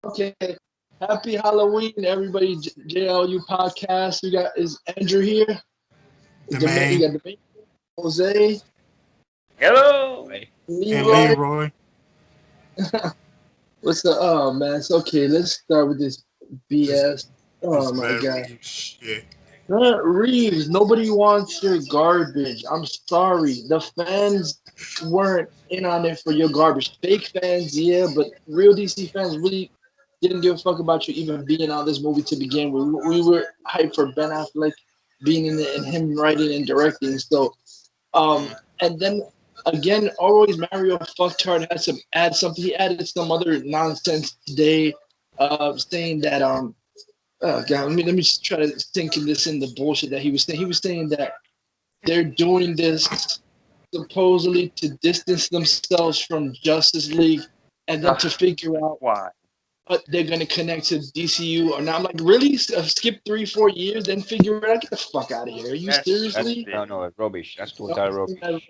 Okay. Happy Halloween, everybody. JLU podcast. We got is Andrew here. The You main got the Jose, Hello. and Leroy. Leroy. What's the oh man? It's okay. Let's start with this This BS. this Oh my god. very shit. Matt Reeves, nobody wants your garbage. I'm sorry. The fans weren't in on it for your garbage. Fake fans, yeah, but real DC fans really didn't give a fuck about you even being on this movie to begin with. We were hyped for Ben Affleck being in it and him writing and directing. So, and then again, always Mario fucktard had to add something. He added some other nonsense today, saying that oh god, let me just try to think of this in the bullshit that he was saying. He was saying that they're doing this supposedly to distance themselves from Justice League and then to figure out Why? what they're gonna connect to DCU or not. I'm like, really? Skip 3-4 years, then figure it out? Get the fuck out of here! Are you That's seriously? No, it. no, rubbish. That's No, total rubbish.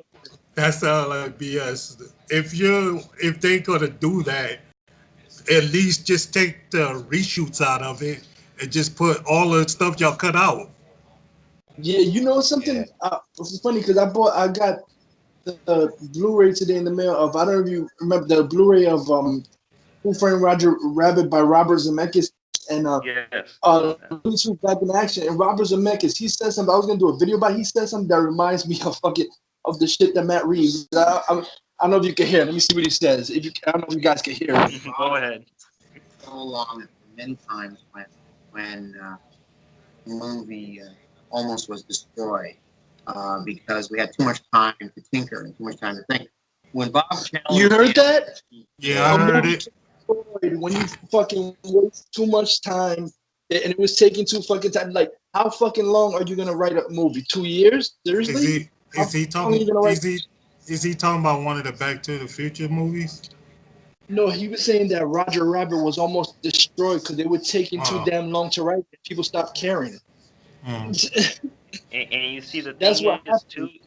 That's like BS. If they gonna do that, at least just take the reshoots out of it and just put all the stuff y'all cut out. yeah, you know something? Yeah. It's funny because I got the Blu-ray today in the mail of I don't know if you remember the Blu-ray of Who Framed Roger Rabbit by Robert Zemeckis and Yes. Looney Tunes Back in Action. And Robert Zemeckis, he said something. I was gonna do a video about. He said something that reminds me of fucking of the shit that Matt Reeves. I don't know if you can hear. Let me see what he says. If you, I don't know if you guys can hear it. Go ahead. So long many times when the movie almost was destroyed because we had too much time to tinker and too much time to think. When Bob challenged You heard that? Yeah, A I heard movie it. destroyed when you fucking waste too much time and it was taking too fucking time. Like, how fucking long are you gonna write a movie? 2 years? Is Seriously? he How is he long are you talking gonna write? is he talking about one of the Back to the Future movies? No, he was saying that Roger Rabbit was almost destroyed because they were taking too Oh. damn long to write. People stopped caring. Mm. And you see, the That's thing what is too, happened.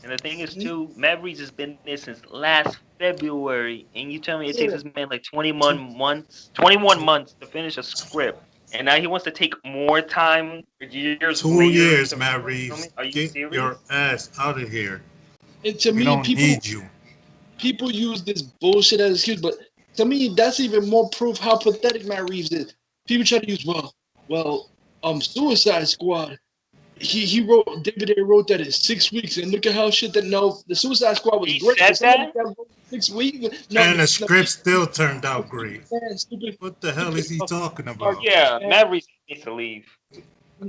and the thing is too, Matt Reeves has been there since last February, and you tell me it takes Yeah. this man like 21 months to finish a script, and now he wants to take more time years 2 years, later to Matt film Reeves. it? Are you Get your serious? ass out of here. And to We me, don't people need you. people use this bullshit as excuse, but to me, that's even more proof how pathetic Matt Reeves is. People try to use Suicide Squad. He wrote David A. wrote that in 6 weeks, and look at how shit that no, the Suicide Squad was He great, but said somebody that. that wrote 6 weeks, no, And the no, script still turned out great. stupid, What the hell is he talking about? Yeah, man. Matt Reeves needs to leave.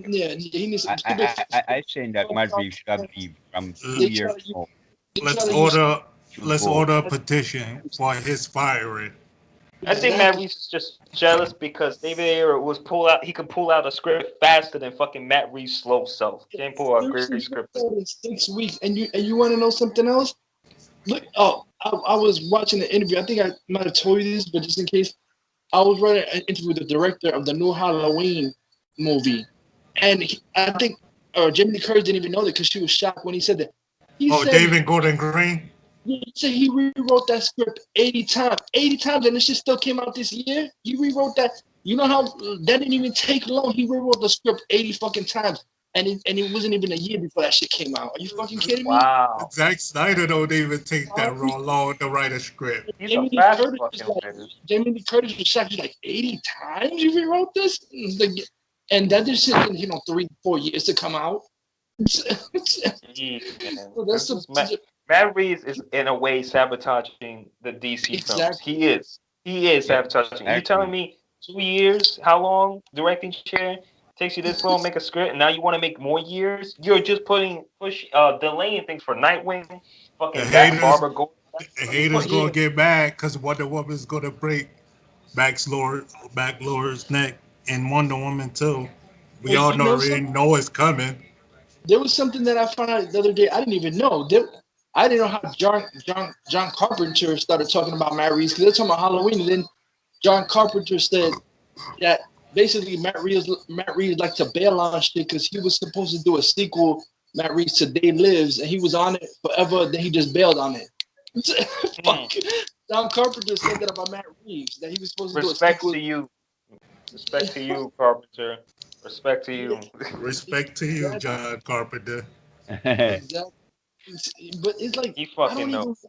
Yeah, he needs some I, stupid. I, I, I saying that Matt Reeves should have leave from two They L- try years to use, ago. they try Let's to use order Should let's go. order a petition for his firing. I think Matt exactly. Reeves is just jealous because David Ayer was pull out. He could pull out a script faster than fucking Matt Reeves' slow self. Can't pull out a Seriously, great he wrote script. that in 6 weeks, and you want to know something else? Look, I was watching the interview. I think I might have told you this, but just in case, I was writing an interview with the director of the new Halloween movie, and I think Jamie Lee Curtis didn't even know that because she was shocked when he said that. He Oh, said David Gordon Green? he said he rewrote that script 80 times, and it shit still came out this year. He rewrote that. You know how that didn't even take long. He rewrote the script 80 fucking times, and it wasn't even a year before that shit came out. Are you fucking kidding me? Wow, Zack Snyder don't even take that raw long to write a script. he's a Jamie Lee fast Curtis was fucking like, writer. Jamie Lee Curtis was shocked. She's like, 80 times you rewrote this? Like, and that just took, 3-4 years to come out. So Jeez, man. that's This is Matt Reeves is in a way sabotaging the DC films. exactly. He is. He is Yeah, sabotaging. I You telling agree. me 2 years? How long directing chair takes you this long to make a script, and now you want to make more years? You're just delaying things for Nightwing, The fucking haters Barbara Gordon. the What are you haters fucking? gonna Yeah, get mad because Wonder Woman's gonna break back Laura's neck in Wonder Woman 2. We but all you know already something? know it's coming. There was something that I found out the other day. I didn't even know. I didn't know how John Carpenter started talking about Matt Reeves because they're talking about Halloween, and then John Carpenter said that basically Matt Reeves liked to bail on shit because he was supposed to do a sequel, Matt Reeves to Day Lives, and he was on it forever. Then he just bailed on it. Fuck. John Carpenter said that about Matt Reeves, that he was supposed to do a Respect sequel. to you. Respect to you, Carpenter. Respect to you. Respect to you, John Carpenter. Exactly. But it's like He I fucking knows.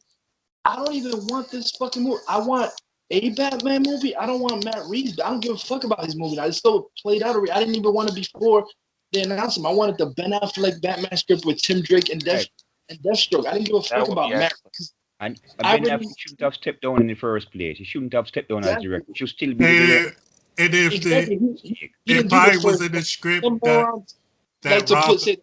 don't even want this fucking movie. I want a Batman movie. I don't want Matt Reeves. I don't give a fuck about his movie. I just so played out already. I didn't even want it before they announced him. I wanted the Ben Affleck Batman script with Tim Drake and Deathstroke. I didn't give a That fuck would about be Matt. excellent. And I Ben really- Affleck shouldn't have stepped down in the first place. He shouldn't have stepped down as Exactly. director. He should still be the director. And if Exactly. He it didn't do probably the was first in the script Them that morons like to Rob, put say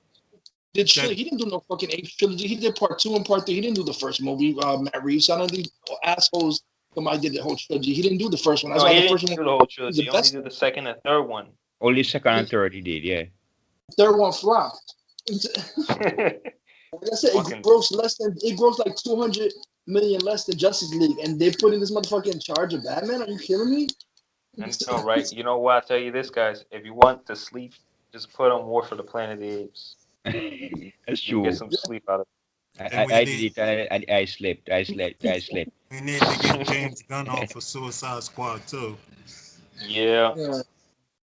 he didn't do no fucking 8 trilogy. He did part 2 and part 3. He didn't do the first movie. Matt Reeves. I don't think assholes somebody did the whole trilogy. He didn't do the first one. That's No, why he the didn't first do one, the whole trilogy. the He only best. did the second and third one. Only second and third he did, yeah. Third one flopped. Like I said, Fucking- it grossed like 200 million less than Justice League, and they putting this motherfucker in charge of Batman. Are you kidding me? I know, right? You know what? I tell you this, guys. If you want to sleep, just put on War for the Planet of the Apes. That's You true. get some sleep out of I did it. I slept. I slept. we need to get James Gunn off for Suicide Squad too. it. Yeah, Yeah.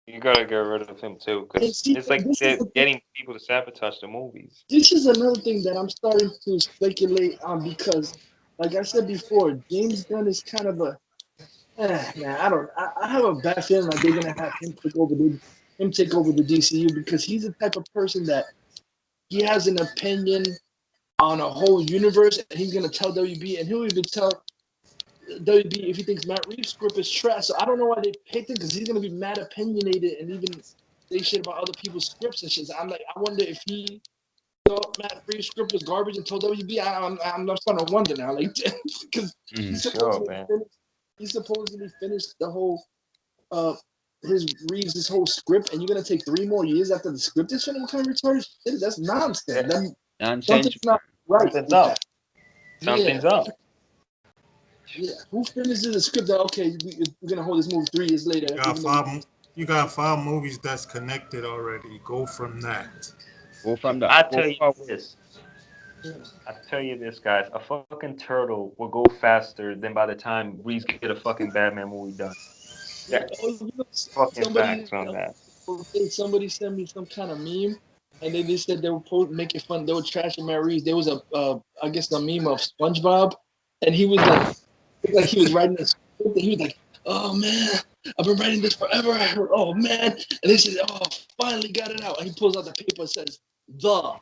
you gotta get rid of him too, And because see, it's like this they're is the- getting people to sabotage the movies. This is another thing that I'm starting to speculate on because, like I said before, James Gunn is kind of a man. I have a bad feeling like they're gonna have him take over the DCU because he's the type of person that he has an opinion on a whole universe, and he's gonna tell WB, and he'll even tell WB if he thinks Matt Reeves' script is trash. So I don't know why they picked him because he's gonna be mad opinionated and even say shit about other people's scripts and shit. So I'm like, I wonder if he thought Matt Reeves' script was garbage and told WB. I'm starting to wonder now, like, because he Sure, man. supposedly finished the whole his whole script, and you're gonna take 3 more years after the script is finished. What kind of retarded shit? That's nonsense. Yeah. That- Nonsense. something's not right. Something's up. Yeah. Something's up. Yeah, who finishes the script that okay, we're gonna hold this movie 3 years later? You got 5 movies that's connected already. Go from that. Go from that. I Go tell you forward. this. I tell you this, guys. A fucking turtle will go faster than by the time Reeves get a fucking Batman movie done. Yeah. Fucking facts on that. Somebody sent me some kind of meme, and they just said they were making fun. They were trashing Matt Reeves. There was I guess a meme of SpongeBob, and he was like he was writing this script, and he was like, "Oh man, I've been writing this forever." I heard, "Oh man," and they said, "Oh, finally got it out." And he pulls out the paper and says, "The."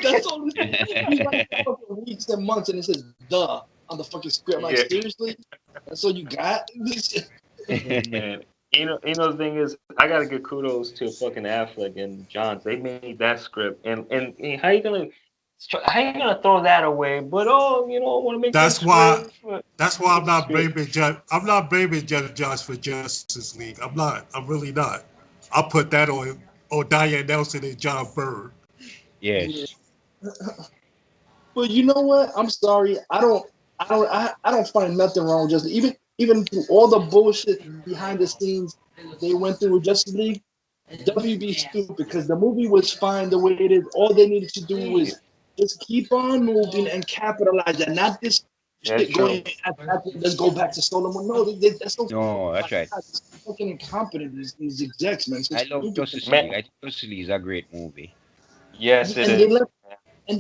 That's all. He's like fucking weeks and months, and it says "the" on the fucking script. I'm like, Yeah. seriously? That's all you got? Man, you know the thing is, I gotta give kudos to fucking Affleck and Johns. They made that script, and how you gonna throw that away? But I want to make That's that why- script for- That's why I'm not Script. blaming Judge. I'm not blaming Judge Josh for Justice League. I'm not. I'm really not. I'll put that on Diane Nelson and John Byrne. Yes. But you know what? I'm sorry. I don't find nothing wrong with Justice. Even through all the bullshit behind the scenes they went through with Justice League, WB stupid because the movie was fine the way it is. All they needed to do was just keep on moving and capitalize and not this That's shit going. Let's go back to Solomon. No, that's so. No, that's right. Fucking incompetent. These execs, man. So I love stupid. Justice Man. League. I think Justice League is a great movie. Yes, it And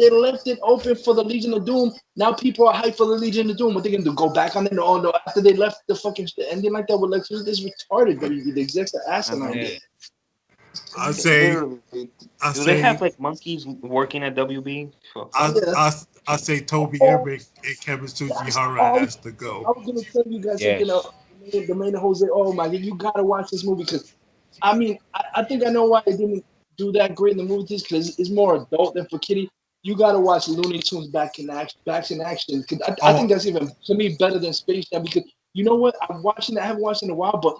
they is. left it open for the Legion of Doom. Now people are hyped for the Legion of Doom. What they gonna do? Go back on it? Oh no! After they left the fucking ending like that with Lex Luthor, this retarded. The execs are asinine. Yeah. I say, Do I they say, have like monkeys working at WB? I say Toby Emmerich and Kevin Tsujihara has to I go. was gonna tell you guys Yes. something. The main Jose. Oh my god, you gotta watch this movie because, I mean, I think I know why it didn't do that great in the movies because it's more adult than for kiddie. You gotta watch Looney Tunes back in action. Because I think that's even to me better than Space Jam because you know what? I haven't watched it in a while, but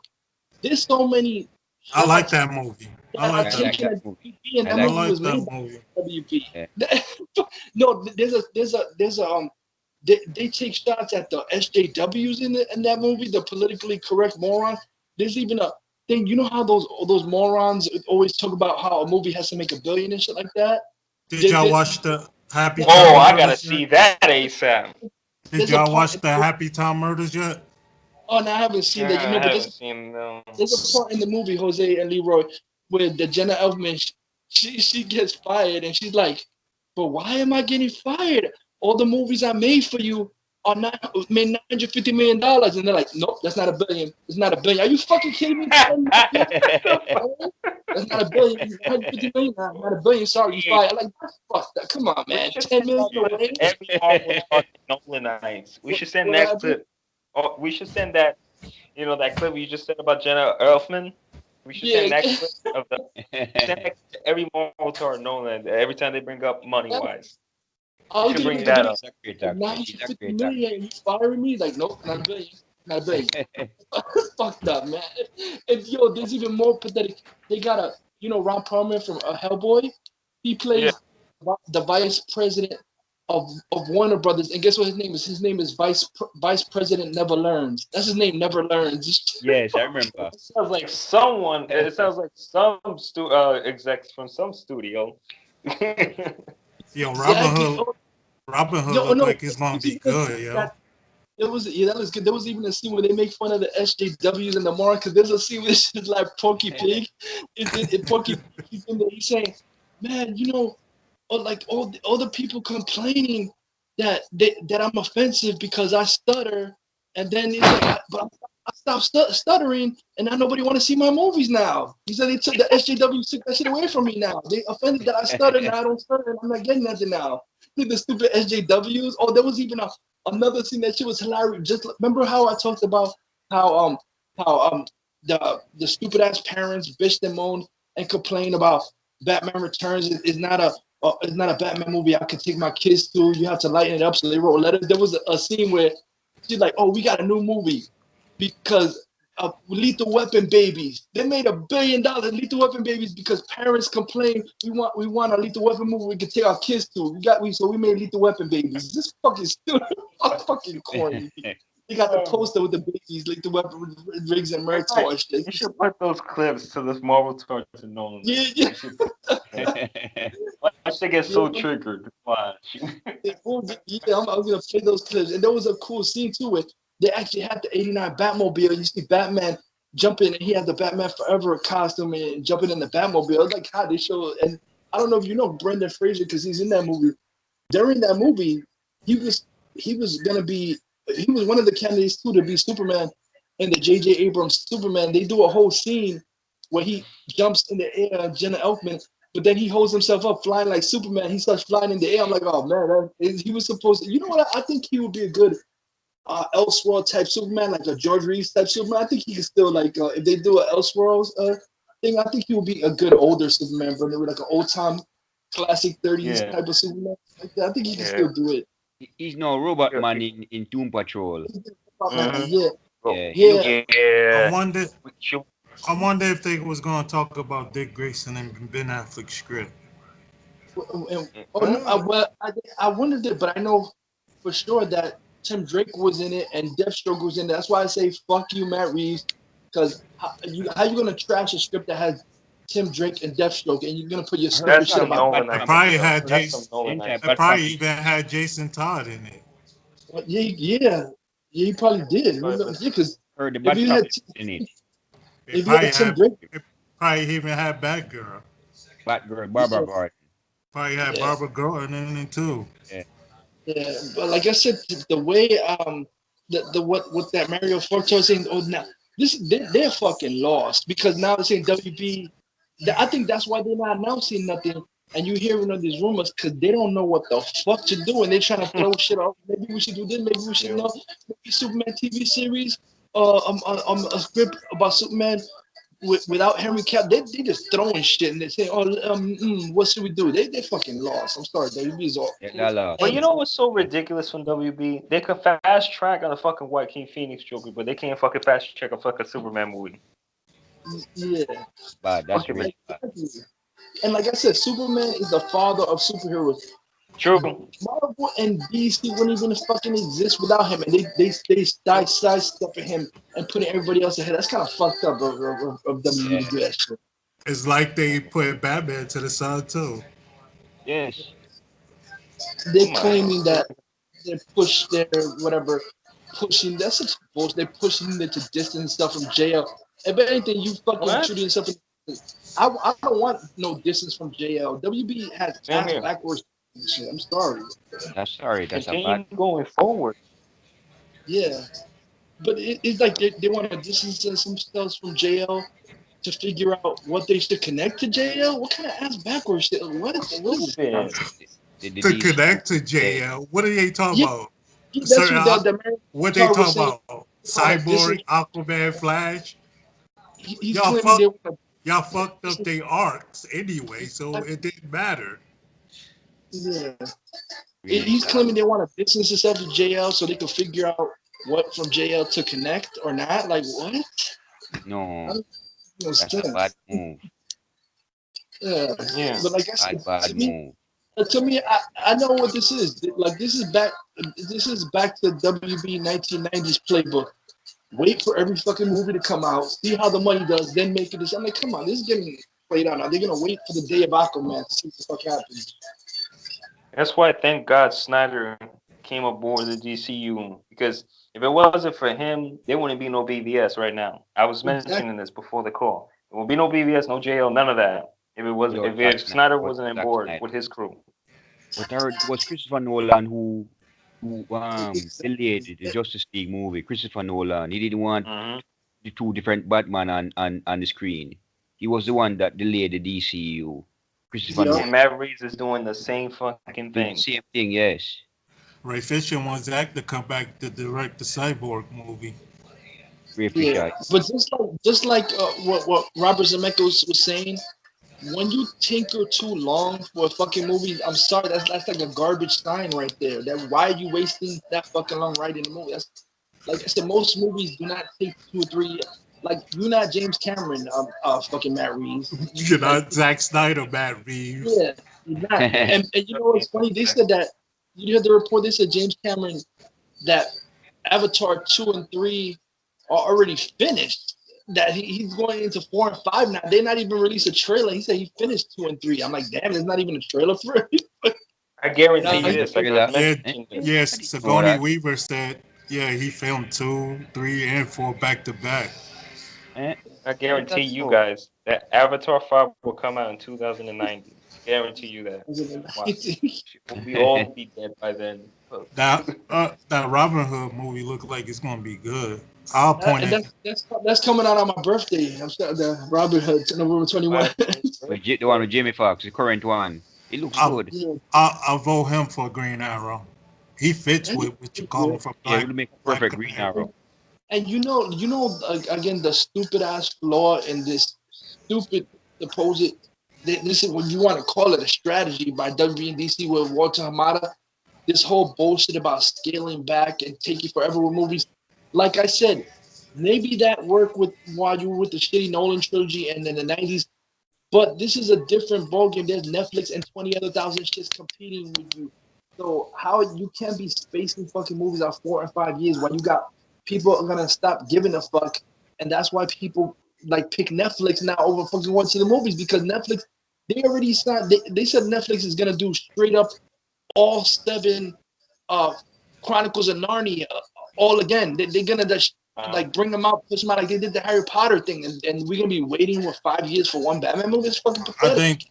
there's so many. I like that movie. I like I like that. that movie. And that I I movie like was made that by movie. WB. No, there's a they take shots at the SJWs in that movie, the politically correct morons. There's even a thing. You know how those morons always talk about how a movie has to make $1 billion and shit like that. Did y'all watch the Happy Yeah, Time Oh, I Murders gotta yet? see that ASAP. Did there's a y'all part. watch the Happy Time Murders yet? Oh, no, I haven't seen that. You Yeah, know, I but haven't seen them. there's a part in the movie, Jose and Leroy, where the Jenna Elfman, she gets fired, and she's like, "But why am I getting fired? All the movies I made for you are not made $950 million." And they're like, "Nope, that's not a billion. It's not a billion. Are you fucking kidding me? That's not a billion. 150 million, not a billion. Sorry, you fired." I'm like, fuck that. Come on, We man. should 10 send million that clip away. to every Marvel fucking Nolanites. We should send What that happened? clip. Oh, we should send that. That clip you just said about Jenna Elfman. We should send that Yeah, clip of the send that to every Marvel tour Nolan every time they bring up money wise. I'll Should give bring it that to up. She's a great like actress. She's a 950 great million. And he's firing me. Like, nope, not a billion. Not a billion. Fucked up, man. And yo, there's even more pathetic. They got Ron Perlman from Hellboy. He Yeah. plays the vice president of Warner Brothers. And guess what his name is? His name is Vice President Never Learns. That's his name, Never Learns. Yes, I remember. It sounds like someone. It sounds like some execs from some studio. Yo, Exactly. Robin Hood Yo, look no. like it's gonna be good, yo. That was good. There was even a scene where they make fun of the SJWs and the Mark, because there's a scene where it's just like Porky Pig. Porky Pig, he's in there, he's saying, "Man, like all the people complaining that I'm offensive because I stutter, and then he's like, but I stopped stuttering, and now nobody want to see my movies now." He said they took the SJW took that shit away from me now. They offended that I stutter, now I don't stutter, and I'm not getting nothing now. The stupid SJWs. Oh, there was even another scene that shit was hilarious. Just remember how I talked about how the stupid ass parents bitched and moaned and complained about Batman Returns is not a Batman movie I could take my kids to. You have to lighten it up. So they wrote letters. There was a scene where she's like, "Oh, we got a new movie because of Lethal Weapon babies. They made $1 billion Lethal Weapon babies because parents complain we want a Lethal Weapon movie we can take our kids to. So we made Lethal Weapon babies. This fucking stupid, fucking corny. They got the poster with the babies, Lethal Weapon with Riggs and Murtaugh and shit. You should put those clips to this Marvel tour to Nolan. Yeah. I should get so triggered. Watch. I was gonna play those clips, and there was a cool scene too where they actually had the '89 Batmobile. You see Batman jumping, and he had the Batman Forever costume and jumping in the Batmobile. It was like how they show, and I don't know if you know Brendan Fraser because he's in that movie. During that movie, he was one of the candidates too to be Superman in the J.J. Abrams Superman. They do a whole scene where he jumps in the air, Jenna Elfman. But then he holds himself up, flying like Superman. He starts flying in the air. I'm like, oh man, he was supposed to. You know what? I think he would be a good Elseworld type Superman, like a George Reeves type Superman. I think he could still like if they do an Elseworlds thing, I think he would be a good older Superman, but like an old time classic 30s type of Superman. I think he can still do it. He's no robot man in Doom Patrol. Yeah. I wonder if they was gonna talk about Dick Grayson and Ben Affleck's script. I wondered it, but I know for sure that Tim Drake was in it and Deathstroke was in it. That's why I say fuck you, Matt Reeves, because how you gonna trash a script that has Tim Drake and Deathstroke, and you're gonna put your stupid shit about? They probably had Jason. They probably even had Jason Todd in it. Yeah, he probably did. Because if you had Tim Drake, they probably even had Batgirl. Barbara Gordon. Probably had Barbara Gordon in it too. Yeah, but like I said, the way what that Mario Forte is saying, now they're fucking lost because now they're saying WB. I think that's why they're not announcing nothing, and you hearing all these rumors because they don't know what the fuck to do, and they're trying to throw shit off. Maybe we should do this. Maybe we should know. Maybe Superman TV series, a script about Superman. Without Henry Cavill, they just throwing shit and they say, what should we do? They fucking lost. I'm sorry, WB's all. Well, you know what's so ridiculous from WB? They could fast track on a fucking Joaquin Phoenix Joker, but they can't fucking fast track a fucking Superman movie. Yeah, but that's really bad. And like I said, Superman is the father of superheroes. True. Marvel and DC wouldn't even fucking exist without him, and they sidestepping him and putting everybody else ahead. That's kind of fucked up of WWE to do that shit. It's like they put Batman to the side too. Yes. they're claiming that they push their whatever, pushing. That's such bullshit. They're pushing it to distance stuff from JL. If anything, you fucking What? shooting something. I don't want no distance from JL. WB has Same ass here. backwards shit. I'm sorry. That's sorry. That's a Continue bad. going forward. Yeah, but it's like they want to distance some stuff from JL to figure out what they should connect to JL. What kind of ass backwards shit? What is this? Stupid. The To DC connect to JL. What are they talking Yeah, about? That's Certain what the what they Avatar was talking saying. about? This Cyborg, is- Aquaman, Flash. He's Y'all claiming fuck, they want to. y'all fucked up their arcs anyway, so it didn't matter. Yeah. Really He's sad. claiming they want to distance themselves to JL so they can figure out what from JL to connect or not. Like what? No, No that's a sense. bad move. Yeah. Yeah. But like I said, Bad move. to me, I know what this is. Like this is back to WB 1990s playbook. Wait for every fucking movie to come out, see how the money does, then make it. I'm like, come on, this is getting played out now. They're gonna wait for the day of Aquaman to see what the fuck happens. That's why, thank God, Snyder came aboard the DCU, because if it wasn't for him, there wouldn't be no BVS right now. I was mentioning this before the call. There would be no BVS, no JL, none of that. If it wasn't, Yo, if Zack Snyder Snyder, wasn't on Zack board Snyder. with his crew. But I heard it was Christopher Nolan who delayed the Justice League movie. Christopher Nolan. He didn't want Mhm. the two different Batman on the screen. He was the one that delayed the DCU. Christopher Yeah. And Nolan. Matt Reeves is doing the same fucking The thing. same thing, yes. Ray Fisher wants Zack to come back to direct the Cyborg movie. Ray Fisher. Yeah, but just like what Robert Zemeckis was saying, when you tinker too long for a fucking movie, I'm sorry, that's like a garbage sign right there. That why are you wasting that fucking long writing the movie? That's like I said, most movies do not take 2 or 3 years. Like you're not James Cameron, fucking Matt Reeves. You're not Zack Snyder, Matt Reeves. Yeah, you're not. And you know what's funny? They said that you heard the report. They said James Cameron that Avatar 2 and 3 are already finished. That he's going into 4 and 5 now. They're not even released a trailer. He said he finished 2 and 3. I'm like, damn, there's not even a trailer for it. I guarantee Yeah, you this. Like I yeah. mentioned this. Yes, Oh, Sigourney that- Weaver said, yeah, he filmed 2, 3, and 4 back to back. I guarantee That's you so- guys that Avatar 5 will come out in 2090. Guarantee you that. We all be dead by then. That Robin Hood movie looked like it's gonna be good. I'll point And it. that's coming out on my birthday. I'm sorry, the Robin Hood, November 21. The one with Jamie Foxx, the current one. It looks I'll- good. Yeah. I'll vote him for Green Arrow. He fits with what you call him from Yeah, it Black. would make a Black perfect Green Panther. Arrow. And you know, again, the stupid ass flaw in this stupid supposed. This is what you want to call it, a strategy by WBDC with Walter Hamada. This whole bullshit about scaling back and taking forever with movies. Like I said, maybe that worked while you were with the shitty Nolan trilogy and in the 90s. But this is a different ballgame. There's Netflix and 20 other thousand shits competing with you. So how you can't be spacing fucking movies out 4 and 5 years when you got people are gonna stop giving a fuck, and that's why people like pick Netflix now over fucking going to the movies because Netflix they already signed. They said Netflix is gonna do straight up all 7 Chronicles of Narnia all again. They're gonna just like bring them out, push them out like they did the Harry Potter thing, and we're gonna be waiting for 5 years for one Batman movie. It's fucking pathetic.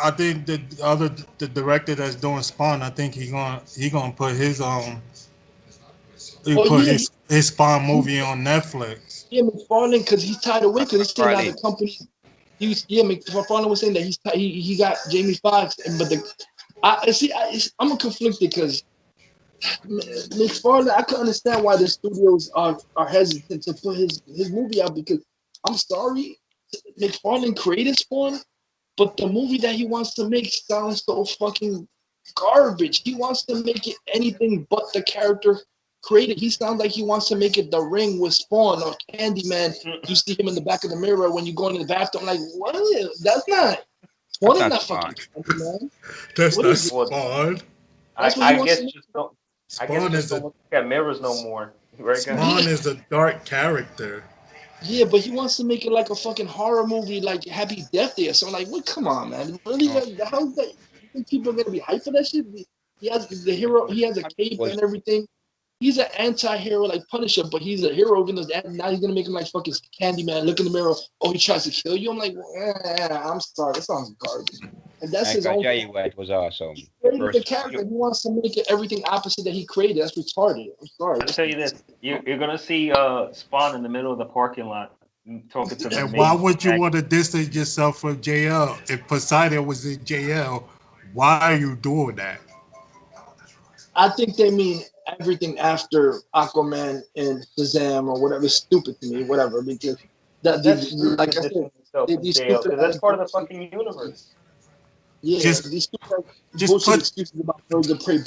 I think the director that's doing Spawn, I think he gonna put his his Spawn movie on Netflix. Yeah, McFarlane, because he's tied away because he's saying now the company. McFarlane was saying that he got Jamie Foxx, I'm conflicted because McFarlane. I can understand why the studios are hesitant to put his movie out because I'm sorry, McFarlane created Spawn, but the movie that he wants to make sounds so fucking garbage. He wants to make it anything but the character created. He sounds like he wants to make it The Ring with Spawn or Candyman. You see him in the back of the mirror when you go into the bathroom. Like, what? That's not. Spawn is not fucking Candyman. That's What not is it? Spawn. That's what I he wants guess to make. just don't. I Spawn guess is just a don't look at mirrors no more. Right, guys? Spawn is a dark character. Yeah, but he wants to make it like a fucking horror movie, like Happy Death Day or something. Like, what? Come on, man. Really? No. How's that? think people are gonna be hyped for that shit? He has the hero. He has a cape and everything. He's an anti-hero like Punisher, but he's a hero. Even though now he's gonna make him like fucking Candyman. Look in the mirror. Oh, he tries to kill you. I'm like, I'm sorry. That sounds garbage. And that's his own. It was awesome. He created the character. He wants to make it everything opposite that he created. That's retarded. I'm sorry. I'll tell you this: you're gonna see Spawn in the middle of the parking lot talking to the. And why would you want to distance yourself from JL? If Poseidon was in JL, why are you doing that? I think they mean everything after Aquaman and Shazam or whatever. It's stupid to me, whatever, because like I said, that's part of the fucking universe. Yeah, these stupid excuses about Birds of Prey.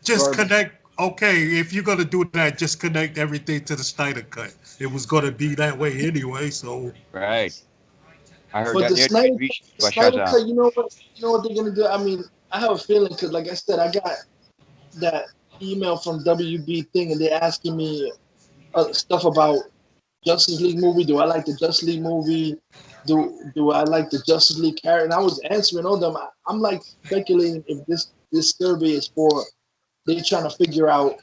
Just connect. Okay, if you're gonna do that, just connect everything to the Snyder Cut. It was gonna be that way anyway, so right. I heard but that the Snyder Cut, you know what they're gonna do? I mean, I have a feeling because, like I said, I got that email from WB thing, and they're asking me stuff about Justice League movie. Do I like the Justice League movie? Do I like the Justice League character? And I was answering all them. I'm like speculating if this survey is for they're trying to figure out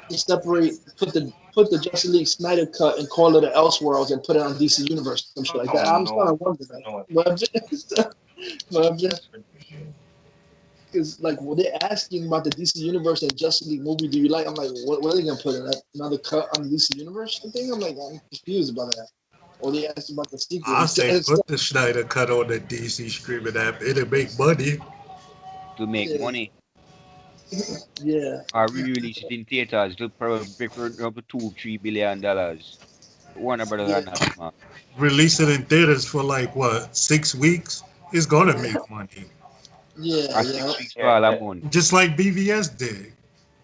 to separate, put the Justice League Snyder Cut and call it an Elseworlds and put it on DC Universe, some shit like that. I'm starting to wonder that. But because like when they're asking about the DC Universe and Justice League movie, do you like? I'm like, what are they gonna put in another cut on the DC Universe thing? I'm confused about that. Or they asked about the sequel. I say put the Snyder Cut on the DC streaming app. It'll make money. To make money. Yeah. Or re-release it in theaters. It'll probably break for up to $2-3 billion. Warner Brothers are not smart. Release it in theaters for like what 6 weeks? It's gonna make money. Yeah. 6 weeks for all a month. Just like BVS did.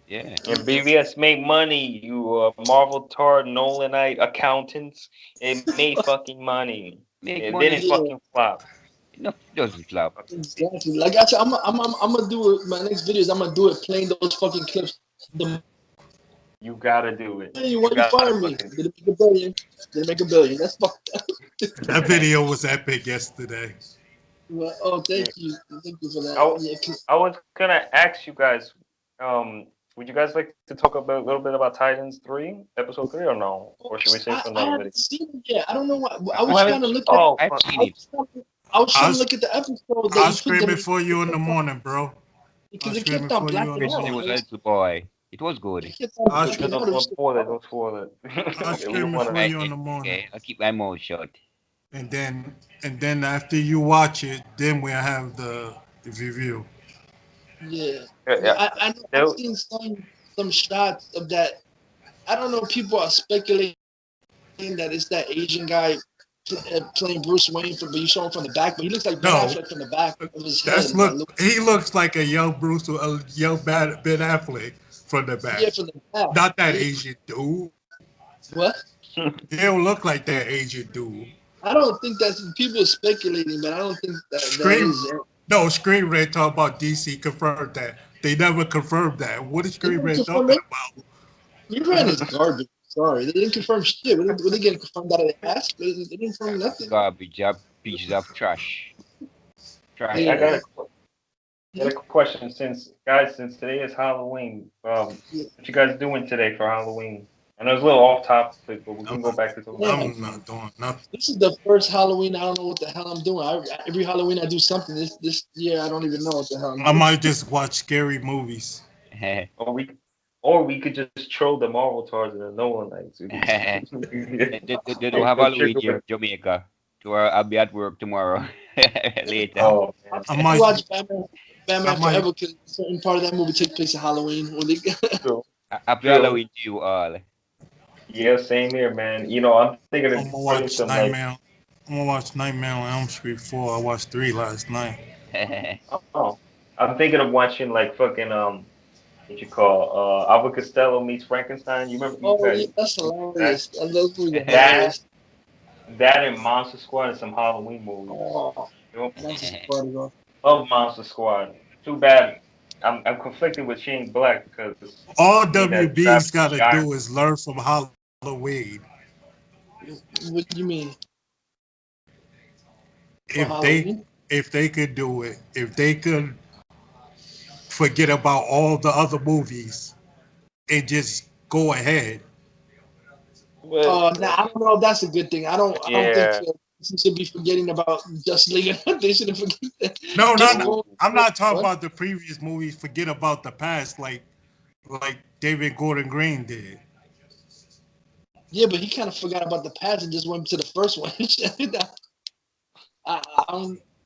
Yeah. And BVS make money. You Marvel Tar Nolanite accountants. It made fucking money. It didn't fucking flop. No, it doesn't flop. Exactly. Like I said, I'm gonna do it. My next videos, I'm gonna do it playing those fucking clips. You gotta do it. Hey, you want to fire me? Did it make $1 billion? Did it make $1 billion? That's fucked up. That video was epic yesterday. Well, thank you for that. I was gonna ask you guys, would you guys like to talk a little bit about Titans 3, episode 3, or no? Or should we say for another video? I haven't seen it yet. I don't know why. I was trying to look at. I've seen it. I was trying to look at the episode. I'll scream it for you in the morning, bro. Because it kept on blacking out. It was a little boy. It was good. I'll scream Don't spoil it. Don't spoil it. I'll scream it for you in the morning. Okay, I'll keep my mouth shut. And then after you watch it, then we'll have the review. Yeah. I've seen some shots of that. I don't know. People are speculating that it's that Asian guy playing Bruce Wayne, but you saw him from the back. But he looks like Ben Affleck from the back of his head. He looks like a young Bruce, a young Ben Affleck from the back. Yeah, from the back. Not that Asian dude. What? He don't look like that Asian dude. I don't think that's people are speculating, but I don't think that is it. No, Screen Rant talking about DC confirmed that. They never confirmed that. What is Screen Rant talking about? Screen Rant is garbage. Sorry, they didn't confirm shit. Were they getting confirmed out of the ass? They didn't confirm nothing. Garbage, pieces of trash. I got a question. Since today is Halloween, what you guys doing today for Halloween? I know it's a little off topic, but we can go back to the. I'm not doing nothing. This is the first Halloween. I don't know what the hell I'm doing. Every Halloween I do something. This year I don't even know what the hell I'm doing. I might just watch scary movies. Or we could just troll the Marvel Tars and the Nolanites. They don't have Halloween here in Jamaica. I'll be at work tomorrow. Later. Oh, I might watch Batman Forever because a certain part of that movie takes place in Halloween. Happy Halloween to you all. Yeah, same here, man. You know, I'm thinking of putting some I'm gonna watch Nightmare on Elm Street 4. I watched 3 last night. I'm thinking of watching like fucking what you call Abbott Costello meets Frankenstein. You remember? Yeah, that's hilarious. I love movies. That and Monster Squad and some Halloween movies. Oh, Monster Squad is awesome. Love Monster Squad. Too bad. I'm conflicted with Shane Black because all WB's got to do is learn from Halloween. What do you mean? if they could do it, if they could forget about all the other movies and just go ahead. But Nah, I don't know if that's a good thing. I don't think yeah, he should be forgetting about Justice League. They shouldn't forget that. No, Just no, go. I'm not talking What? about the previous movies. Forget about the past, like David Gordon Green did. Yeah, but he kind of forgot about the past and just went to the first one. I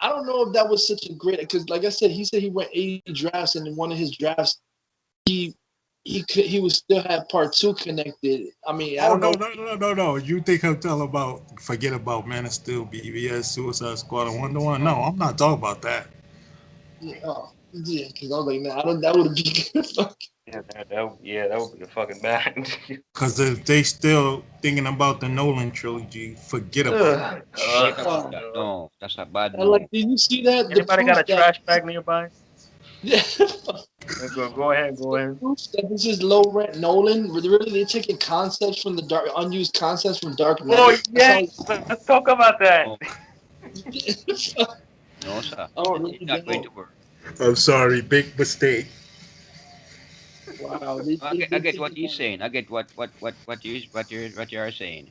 don't know if that was such a great because, like I said, he said he went 80 drafts, and in one of his drafts, he he would still have part two connected. I mean, I Oh don't no, know. no, no, no, no! You think I'm talking about forget about Man of Steel, BVS, Suicide Squad, and Wonder Woman? No, I'm not talking about that. Yeah, because I was like, nah, I don't. That would be good. that would be a fucking bad. Cause if they still thinking about the Nolan trilogy, forget about it. Forget about that. Uh, No, that's a bad and like, move. did you see that? The Anybody got proof a that trash bag nearby? yeah, Go ahead, go the ahead. proof that this is low rent Nolan. Really, they're taking concepts from the dark, unused concepts from Dark Oh Knight. yes, let's talk about that. No, no, sir. I'm Oh, really It's not going down. to work. I'm sorry, big mistake. Wow, I they get what taking he's that. saying. I get what you are saying.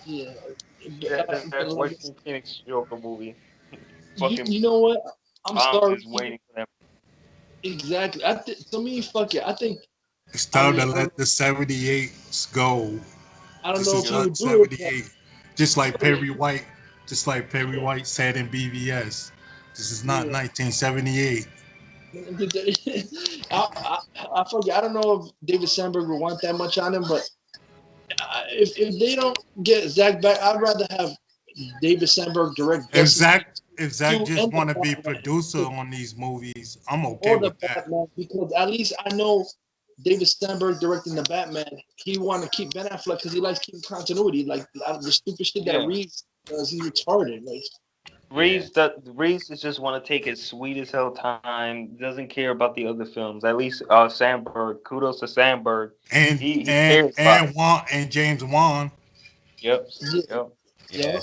Yeah, but that like Joaquin Phoenix Joker movie. Fucking you know what? I'm I'm sorry. just waiting for them. Exactly. To me, fuck it. I think. It's I time mean, to let the 78s go. I don't This know is if he not would do it. But 78. Just like Perry White, said in BVS. This is not yeah. 1978. I forget. I don't know if David Sandberg would want that much on him, but if they don't get Zach back, I'd rather have David Sandberg direct If Justice Zach League if Zach 2 just and the want to be producer Batman, on these movies, I'm okay or the with that. Batman, because at least I know David Sandberg directing the Batman. He want to keep Ben Affleck because he likes keeping continuity. Like the stupid shit that Yeah. Reeves does, he's retarded. Like Yeah. Reeves is just want to take his sweet as hell time. Doesn't care about the other films. At least Sandberg. Kudos to Sandberg. And He and cares about and it. Juan and James Wan. Yep. yeah, Yep. yeah. Yeah.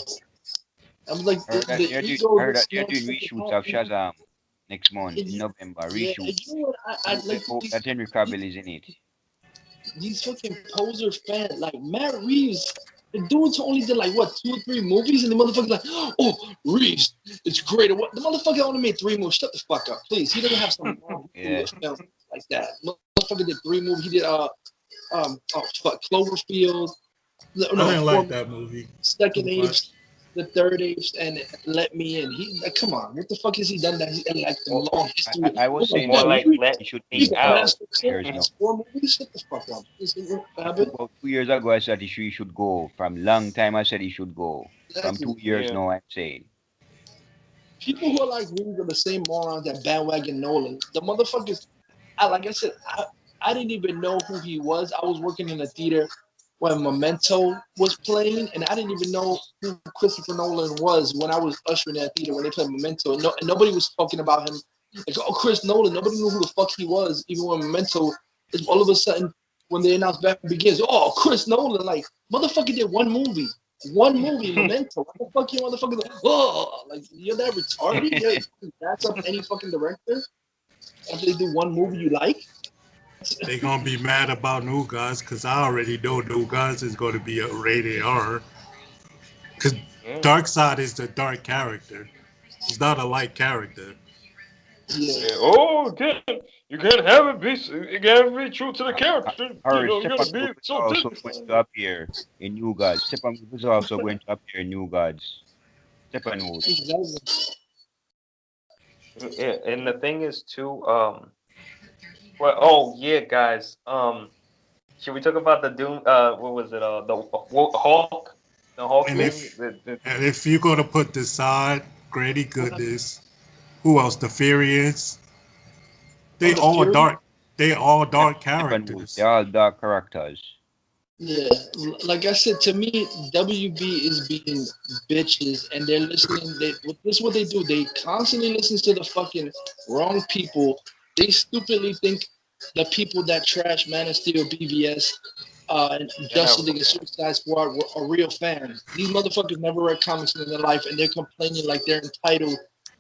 I'm like the I ego heard that gets they're small. doing reshoots of Shazam next month in November. Yeah, Reshoot. and you know what? I like That Henry Cavill is in it. these fucking poser fans. Like Matt Reeves, the dude's only did like what 2 or 3 movies, and the motherfucker's like, oh Reeves, it's great. What the motherfucker only made 3 movies. Shut the fuck up, please. He doesn't have some Yeah. film like that. Motherfucker did 3 movies. He did oh fuck Cloverfield. No, I didn't like 4 that movie too Second much. Apes, the Third Apes, and Let Me In. He like, come on, what the fuck has he done that? He like the More, long history. I was saying more that like let he should He's me take a out. master killer. years now. Has 4 movies. Shut the fuck up. About 2 years ago, I said he should go. From long time, I said he should go. From Exactly. 2 years Yeah. now, I'm saying. People who are like Reeves are the same morons that bandwagon Nolan. The motherfuckers, like I said, I didn't even know who he was. I was working in a theater when Memento was playing, and I didn't even know who Christopher Nolan was when I was ushering that theater when they played Memento, and nobody was talking about him. Like, oh, Chris Nolan. Nobody knew who the fuck he was, even when Memento. All of a sudden, when they announced Batman Begins, oh, Chris Nolan, like motherfucker did 1 movie. 1 movie, Memento. What the fuck you motherfucker? Oh, like you're that retarded. That's up any fucking director after they do 1 movie you like. They gonna be mad about New Gods because I already know New Gods is gonna be a rated R. Because Yeah. Darkseid is the dark character. He's not a light character. Yeah, Oh, you can't have it be. You gotta be true to the character. I heard You gotta Steppenwolf be is so also going dignified. to appear in New Gods. Steppenwolf is also going to appear in New Gods. Steppenwolf. exactly. Yeah, and the thing is too. Well, oh yeah, guys. Should we talk about the Doom? What was it? The Hulk. The Hulk And thing. if you're gonna put this side, Grady Goodness, who else? The Furious. They the all Fury? dark. They all dark Steppenwolf. characters. They're all dark characters. Yeah, like I said, to me, WB is being bitches, and they're listening. This is what they do. They constantly listen to the fucking wrong people. They stupidly think the people that trash Man of Steel, BVS, and Justice League and Suicide Squad are real fans. These motherfuckers never read comics in their life, and they're complaining like they're entitled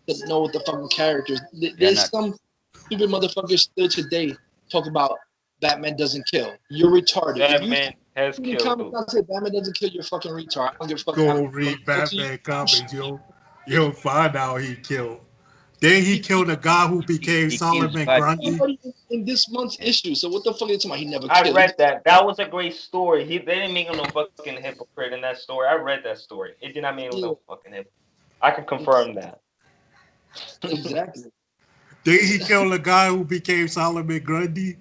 to know what the fucking characters. They're There's not. some stupid motherfuckers still today talk about Batman doesn't kill. You're retarded. If you Batman has read the comic, killed. I say Batman doesn't kill. You're fucking retard. I don't give a fuck. Go I'm read from 14. Batman comics, you'll find out he killed. Then he killed a guy who became He kills Solomon Batman. Grundy. Anybody in this month's issue. So what the fuck are you talking about? He never I killed. read that. That was a great story. They didn't make him no fucking hypocrite in that story. I read that story. It did not make him no fucking hypocrite. I can confirm that. Exactly. Then he killed a guy who became Solomon Grundy.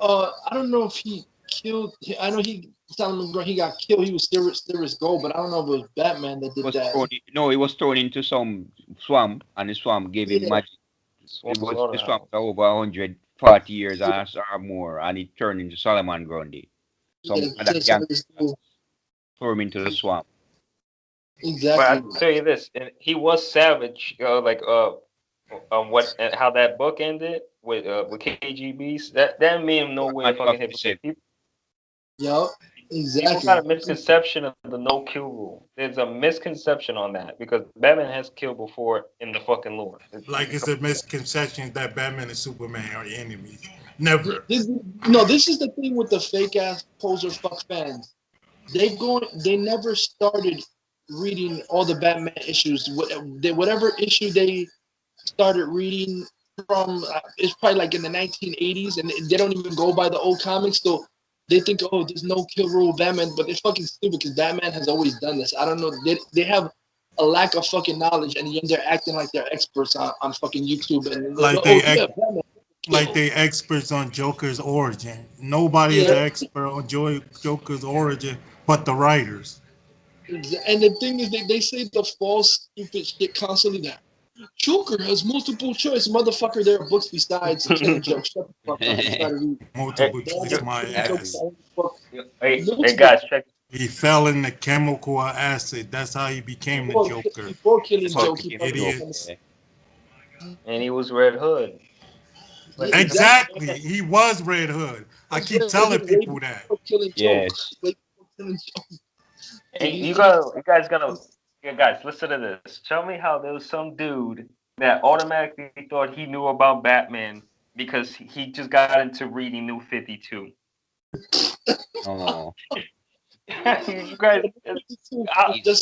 I don't know if he killed. I know Solomon Grundy, he got killed. He was Steris Gold, but I don't know if it was Batman that did that. He was thrown into some swamp, and the swamp gave him Yeah. magic. The swamp for over 140 years or more, and it turned into Solomon Grundy. Some Yeah, other Steris gang Gold. threw him into the swamp. Exactly. But I'll tell you this, and he was savage. How that book ended with KGBs. That made him no way fucking hypocrite. Yup. People Exactly. got a misconception of the no kill rule. There's a misconception on that because Batman has killed before in the fucking lore. Like it's a misconception that Batman and Superman are enemies. Never. This is the thing with the fake ass poser fuck fans. They never started reading all the Batman issues. Whatever issue they started reading from, it's probably like in the 1980s, and they don't even go by the old comics. So they think, oh, there's no kill rule Batman, but they're fucking stupid because Batman has always done this. I don't know. They have a lack of fucking knowledge, and yet they're acting like they're experts on fucking YouTube. And Like Batman. Like they experts on Joker's origin. Nobody is Yeah. an expert on Joker's origin but the writers. And the thing is, they say the false, stupid shit constantly that Joker has multiple choice. Motherfucker, there are books besides Killing Joke. Shut the fuck up and try to read. Multiple Hey, choice my ass. Hey guys, check. He fell in the chemical acid. That's how he became the Joker. Before Killing Joke, Fucking he idiot. And he was Red Hood. Exactly. He was Red Hood. I keep telling people that. Yes. Hey, you guys, listen to this. Tell me how there was some dude that automatically thought he knew about Batman because he just got into reading New 52. Oh. You guys,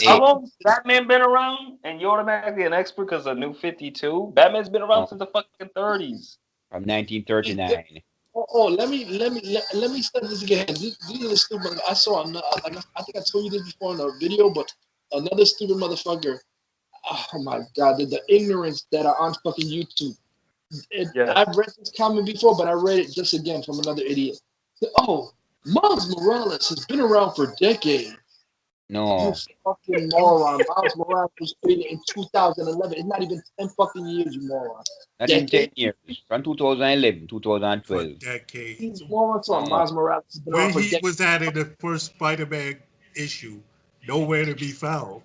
how long has Batman been around? And you're automatically an expert because of New 52? Batman's been around since the fucking 30s. From 1939. Let me start this again. These are the stupid. I saw another, I think I told you this before in a video, but another stupid motherfucker. Oh my god, the ignorance that are on fucking YouTube. I've read this comment before, but I read it just again from another idiot. Oh, Miles Morales has been around for decades. No. You fucking moron. Miles Morales was created in 2011. It's not even 10 fucking years, you moron. Not in 10 years. From 2011, 2012. Decades. These morons on Miles Morales has been When around for he decades. was at in the first Spider-Man issue, nowhere to be found.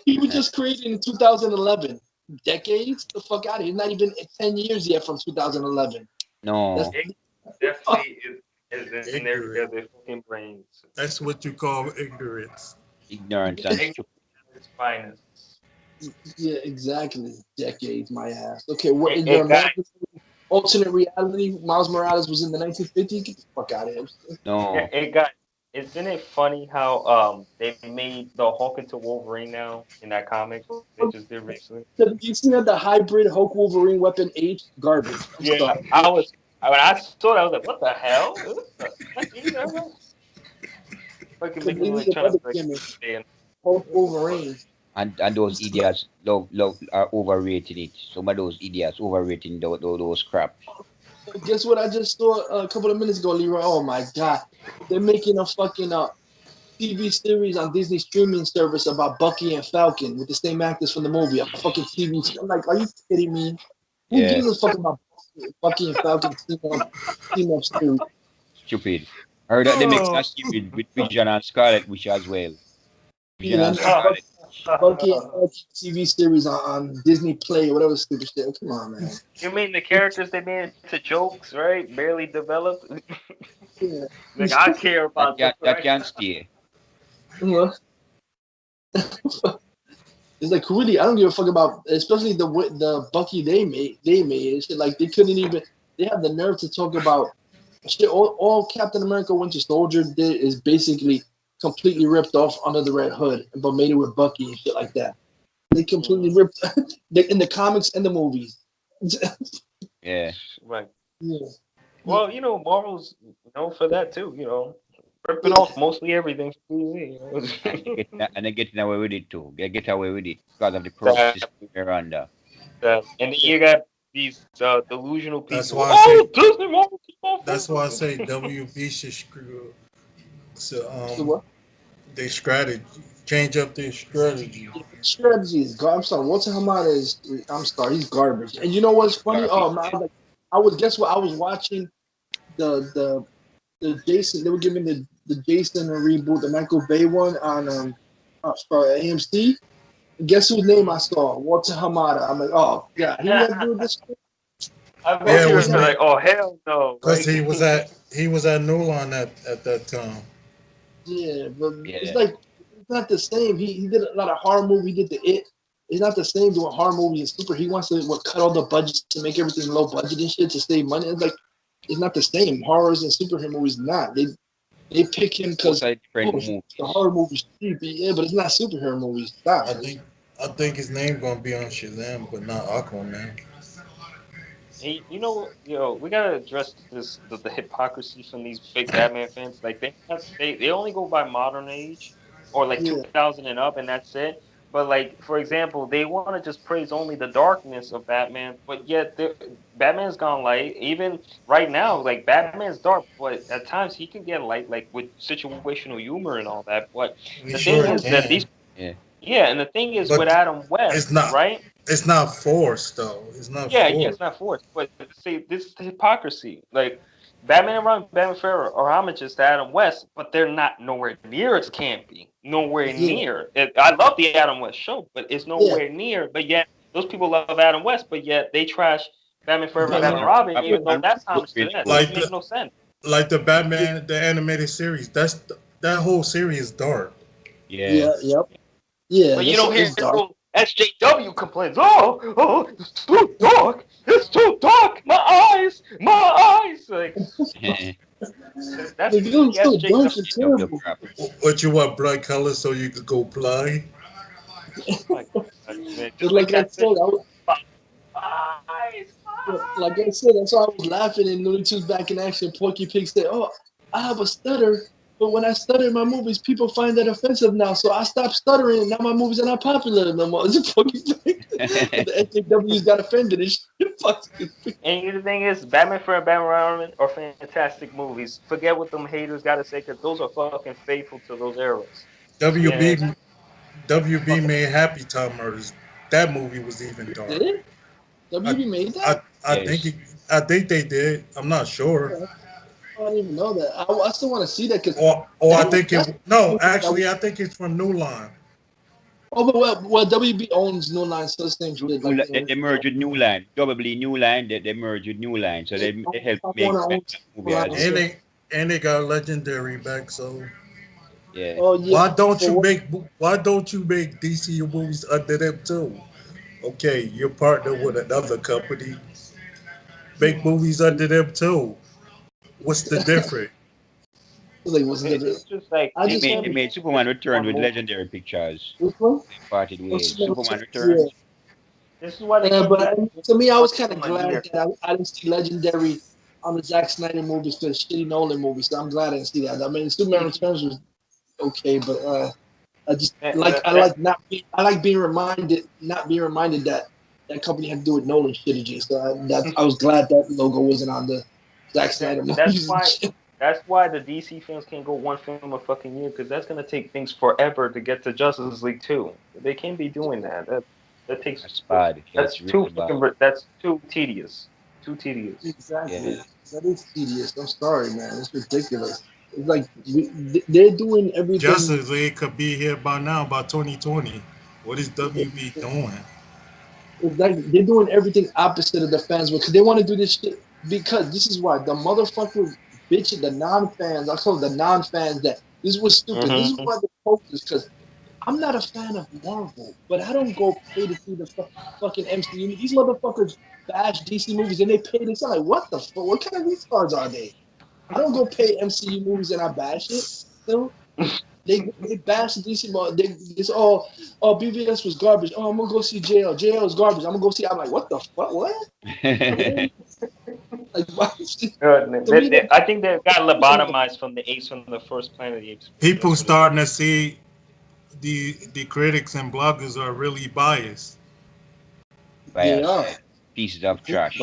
He was just created in 2011. Decades? The fuck out of here. It's not even 10 years yet from 2011. No. Definitely is in their fucking brains. That's what you call ignorance. Ignorance and stupid. It's finest. Yeah, exactly. Decades, my ass. Okay, what is Hey, there guys. alternate reality? Miles Morales was in the 1950s? Get the fuck out of here. No. Hey guys, isn't it funny how they made the Hulk into Wolverine now in that comic they just did recently? You see that the hybrid Hulk Wolverine weapon H? Garbage. I'm Yeah, sorry. when I saw that, I was like, what the hell? Fucking making me like trying to break Hulk Wolverine. And those idiots are overrating it. Some of those idiots overrating those crap. Guess what I just saw a couple of minutes ago, Leroy? Oh my god. They're making a fucking TV series on Disney streaming service about Bucky and Falcon with the same actors from the movie. A fucking TV. I'm like, are you kidding me? Who Yeah. gives a fuck about Bucky and Falcon team up series? Stupid. I heard that they make that stupid with Vision and Scarlet Witch as well. Vision Yeah, and Scarlet. Bucky and Falcon TV series on Disney Play or whatever stupid shit. Come on, man. You mean the characters they made into jokes, right? Barely developed. Yeah. Like I care about That right? can't stay. What? It's like really, I don't give a fuck about, especially the Bucky they made. It's like they couldn't even. They have the nerve to talk about shit. All Captain America Winter Soldier did is basically completely ripped off Under the Red Hood, but made it with Bucky and shit like that. They completely ripped in the comics and the movies. Yeah. Right. Yeah. Well, Marvel's known for that too. Ripping off mostly everything from DC. And they're getting away with it too. They get away with it because of the corrupt system they're under. And then you got these delusional people. That's why I say. Disney Marvel. That's why I say WB should screw up. So So what? their strategy, change up their strategy. Strategy is garbage. I'm sorry. Walter Hamada is. I'm sorry. He's garbage. And you know what's funny? Oh man, guess what? I was watching the Jason. They were giving the Jason reboot, the Michael Bay one on AMC. And guess whose name I saw? Walter Hamada. I'm like, oh yeah, he never do this. I bet Yeah, you it was was like, oh hell no. Because he was at Nolan at that time. Yeah, but Yeah. it's like it's not the same. He did a lot of horror movie. He did the It. It's not the same doing horror movies and super. He wants to cut all the budgets to make everything low budget and shit to save money. It's like it's not the same. Horrors and superhero movies not. They pick him because Both are different movies. the horror movies cheap. Yeah, but it's not superhero movies. Stop. I think his name gonna be on Shazam, but not Aquaman. Hey, we gotta address the hypocrisy from these fake Batman fans. Like they only go by modern age or like Yeah. 2000 and up, and that's it. But like for example, they want to just praise only the darkness of Batman, but yet Batman's gone light. Even right now, like Batman's dark, but at times he can get light, like with situational humor and all that. But We the sure thing is that can. and the thing is But with Adam West, it's not- right? It's not forced though. It's not Yeah, forced. it's not forced. But see, this is the hypocrisy. Like Batman and Batman Forever are homages to Adam West, but they're not nowhere near as campy. Nowhere near. I love the Adam West show, but it's nowhere near. But yet those people love Adam West, but yet they trash Batman Forever and Batman Robin, even though that's homage to that. Like It makes no sense. Like the Batman, the animated series. That whole series is dark. Yeah. Yep. Yeah. But you don't hear it's dark. SJW complains. Oh, it's too dark. It's too dark. My eyes. Like that's It feels so dark and SJW. terrible. What you want, blood color so you could go blind? Just Like I said, eyes. like I said, that's why I was laughing in Looney Tunes Back in Action. Porky Pig said, "Oh, I have a stutter, but when I stutter in my movies, people find that offensive now. So I stopped stuttering, and now my movies are not popular no more." It's a Porky Pig. The SJW's got offended and shit. And the thing is, Batman Forever, Batman Robin are fantastic movies. Forget what them haters gotta say, because those are fucking faithful to those eras. WB made Happy Time Murders. That movie was even dark. Did it? WB made that? I think they did. I'm not sure. I don't even know that. I still want to see that because. Or I think I think it's from New Line. Oh, but well, WB owns New Line, so it's same shit. Like, They merged with New Line. Probably New Line. They merged with New Line, so they helped make that movie. And they got Legendary back. So Yeah. Oh, yeah. why don't you make DC movies under them too? Okay, you're partnered with another company. Make movies under them too. What's the difference? Like, what's the It's just like They made Superman Return with Legendary Pictures. Which one? They parted ways. Superman Superman Returns, Returns. this is why they Yeah, but to me, I was kind of One glad year. that I didn't see Legendary on the Zack Snyder movies for the shitty Nolan movies. So I'm glad I didn't see that. I mean, Superman Returns was okay, but I just I like being reminded that company had to do with Nolan shit. So I was glad that logo wasn't on the Zack Snyder movies. That's why the DC films can't go one film a fucking year, because that's gonna take things forever to get to Justice League 2. They can't be doing that. That takes. That's bad. That's really too bad. fucking. That's too tedious. Too tedious. Exactly. Yeah. That is tedious. I'm sorry, man. It's ridiculous. It's like they're doing everything. Justice League could be here by now, by 2020. What is WB doing? It's like they're doing everything opposite of the fans because they want to do this shit. Because this is why the motherfucker bitching the non-fans. I call it the non-fans that this was stupid. This is why the posters, because I'm not a fan of Marvel, but I don't go pay to see the fucking MCU. These motherfuckers bash DC movies and they pay this. I'm like, what the fuck? What kind of retards are they? I don't go pay MCU movies and I bash it. Still, they bash DC. It's all BVS was garbage. Oh, I'm gonna go see JL. JL is garbage. I'm gonna go see. I'm like, what the fuck? What? Like, why? To me, I think they got lobotomized from the Ace from the first Planet of the Apes. People starting to see the critics and bloggers are really biased. They Bias. are. Pieces of trash.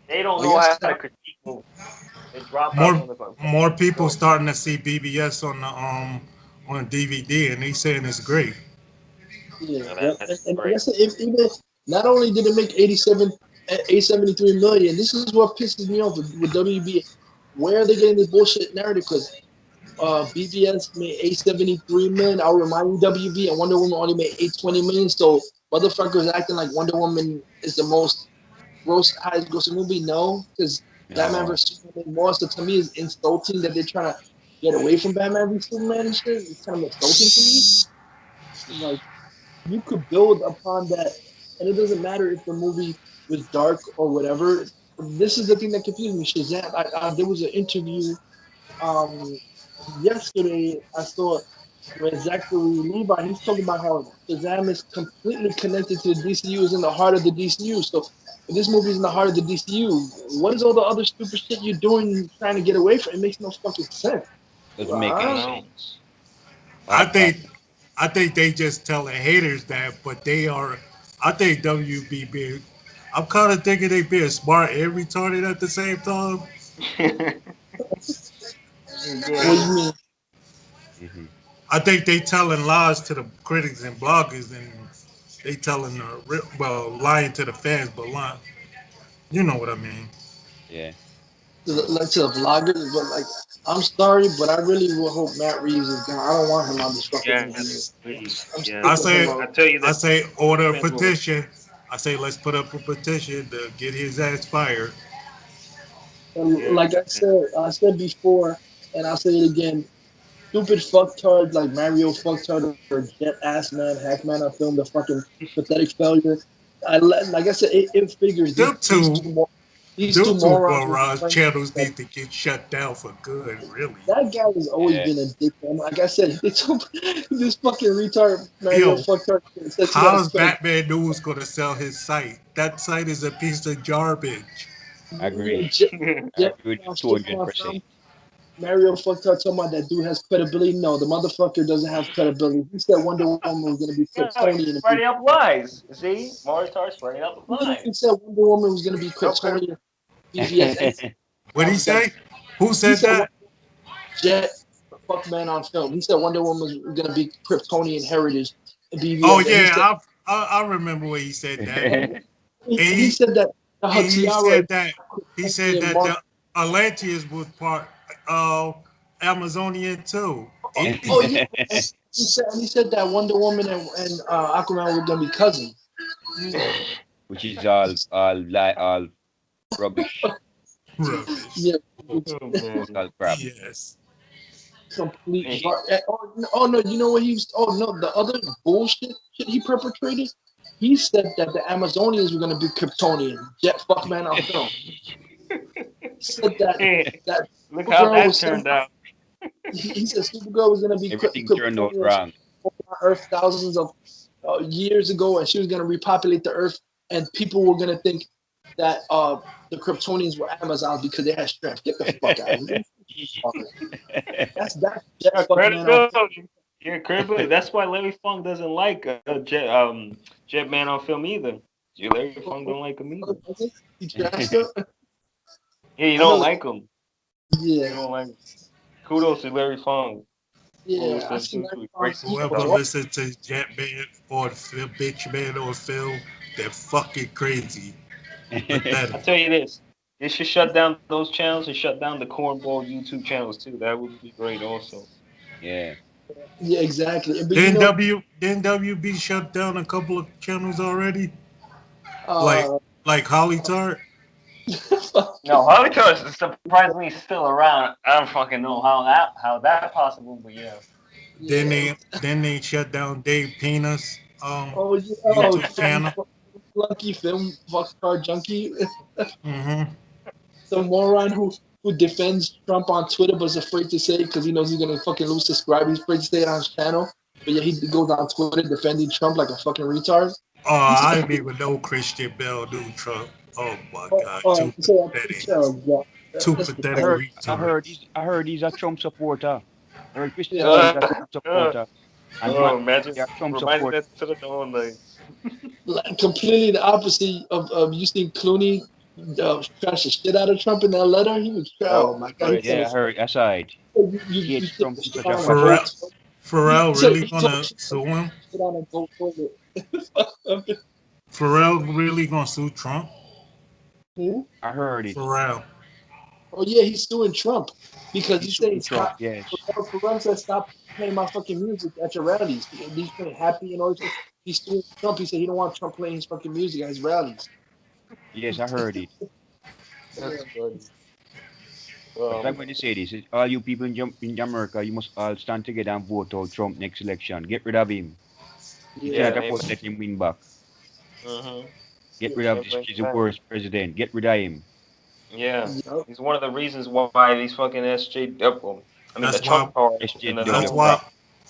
They don't Like know I how said, to critique movies. They drop out from the More people starting to see BBS on DVD, and they saying it's great. Yeah, So yep. that's And like great. I said, if even not only did it make 873 million, this is what pisses me off with WB. Where are they getting this bullshit narrative? Because BBS made 873 million. I'll remind you, WB and Wonder Woman only made 820 million. So motherfuckers acting like Wonder Woman is the most highest grossing movie. No, because Batman No. vs Superman more. So to me, it's insulting that they're trying to get away from Batman vs Superman and shit. It's kind of insulting to me. Like, you could build upon that, and it doesn't matter if the movie was dark or whatever. This is the thing that confused me. Shazam. There was an interview um, yesterday. I saw where Zachary Levi. He's talking about how Shazam is completely connected to the DCU. Is in the heart of the DCU. So if this movie is in the heart of the DCU, what is all the other stupid shit you're doing trying to get away from? It makes no fucking sense. Doesn't make any Huh? sense. I Bad, bad. think they just telling haters that, but they are. I think WB being. I'm kind of thinking they being smart and retarded at the same time. What do you mean? Mm-hmm. I think they telling lies to the critics and bloggers, and they telling lying to the fans, but lying. You know what I mean? Yeah. To the vloggers, but like, I'm sorry, but I really will hope Matt Reeves is gone. I don't want him on this fucking movie. Yes, please. I'm sick I Yes. of say, him. I tell you I that say, order a fans will. petition. I say, let's put up a petition to get his ass fired. And Yeah. like I said before, and I'll say it again. Stupid fucktards like Mario fucktard or Jet Ass Man, Hackman on film, the fucking pathetic failure. Like I said, it figures Them two, these them two two morons will be morons playing. channels need to get shut down for good. Really, That guy has always Yeah. been a dick. Man. Like I said, this fucking retard Mario yo, fucktard said he got to how's spend. Batman News gonna sell his site? That site is a piece of garbage. Agree. I Jet agree with you shit on 200%. film. Mario fucked up talking about that dude has credibility. No, the motherfucker doesn't have credibility. He said Wonder Woman was gonna be No, he's Kryptonian. spreading up lies. See, Mortar spreading up He literally lies. said Wonder Woman was gonna be No credit. Kryptonian. BVS. What he That, say? Who he said said that? Jet fuck man on film. He said Wonder Woman was gonna be Kryptonian heritage. Oh BVS, and he yeah, said I remember when he said that. and And he said that her and he tiara said is that Kryptonian mark. the Atlanteans was part Amazonian too. Oh yeah, he said that Wonder Woman and Aquaman were gonna be cousins. Which is all rubbish. Rubbish. Yeah, Oh, man. It's all crap. Yes. complete. Oh no, you know what he was? Oh no, the other bullshit shit he perpetrated. He said that the Amazonians were gonna be Kryptonian. Jet fuck man on film. He said Hey, that look how Supergirl that was turned out. he said Supergirl was gonna be Everything turned out Kryptonian wrong. on Earth thousands of years ago, and she was gonna repopulate the Earth, and people were gonna think that the Kryptonians were Amazons because they had strength. Get the fuck out of here. That's Jet Yeah, fuck man on film. credibility. Yeah, credibility. That's why Larry Fong doesn't like Jet Man on film either. Yeah, Larry Fong don't like him either. He trashed her. Yeah, you I know don't that- like him. You Yeah, don't like him. Kudos to Larry Fong. yeah. I seen that. Whoever listens to Jetman or Bitch Man on film, they're fucking crazy. I Pathetic. tell you this, they should shut down those channels and shut down the cornball YouTube channels too. That would be great also. Yeah. Yeah, exactly. But you Didn't know, WB shut down a couple of channels already? uh, Like Holly Tart? No, Holocaust is surprisingly still around. I don't fucking know how that possible, but yeah. Yeah. Then they shut down Dave Pena's Oh, yeah. Oh, YouTube channel. Flunky film, Foxcar Junkie. Hmm. Some moron who defends Trump on Twitter but is afraid to say it because he knows he's gonna fucking lose subscribers. He's afraid to say it on his channel. But yeah, he goes on Twitter defending Trump like a fucking retard. Oh, I didn't even know Christian Bell knew Trump. Oh my God, Oh, too so pathetic. yeah, Too that's I pathetic heard, pathetic. retard. I heard he's a Trump supporter. I heard Christopher Yeah, is a Trump supporter. And Oh, man, imagine they are Trump reminding support. that to the dawn, like, like, completely the opposite of you seeing Clooney trash the shit out of Trump in that letter. He was oh, oh my god, he right. said Yeah, I heard aside. He you hates take Trump the in shit such a on a fashion. goat. Pharrell He said really he told gonna sue him? shit on a goat toilet. Pharrell really gonna sue Trump? Who? I heard it. Pharrell. Oh yeah, he's suing Trump because He's he's suing saying Trump, stop. yes. Pharrell said stop playing my fucking music at your rallies. He's playing happy and all this. He's suing Trump. He said he don't want Trump playing his fucking music at his rallies. Yes, I heard it. That's funny. But I'm going to say this. All you people in America, you must all stand together and vote out Trump next election. Get rid of him. You Yeah, cannot afford to let him win back. Mm-hmm. Get rid of this. He's the worst president. Get rid of him. Yeah, Yep. he's one of the reasons why these fucking SJW, I mean the That's Trump part SJW. and the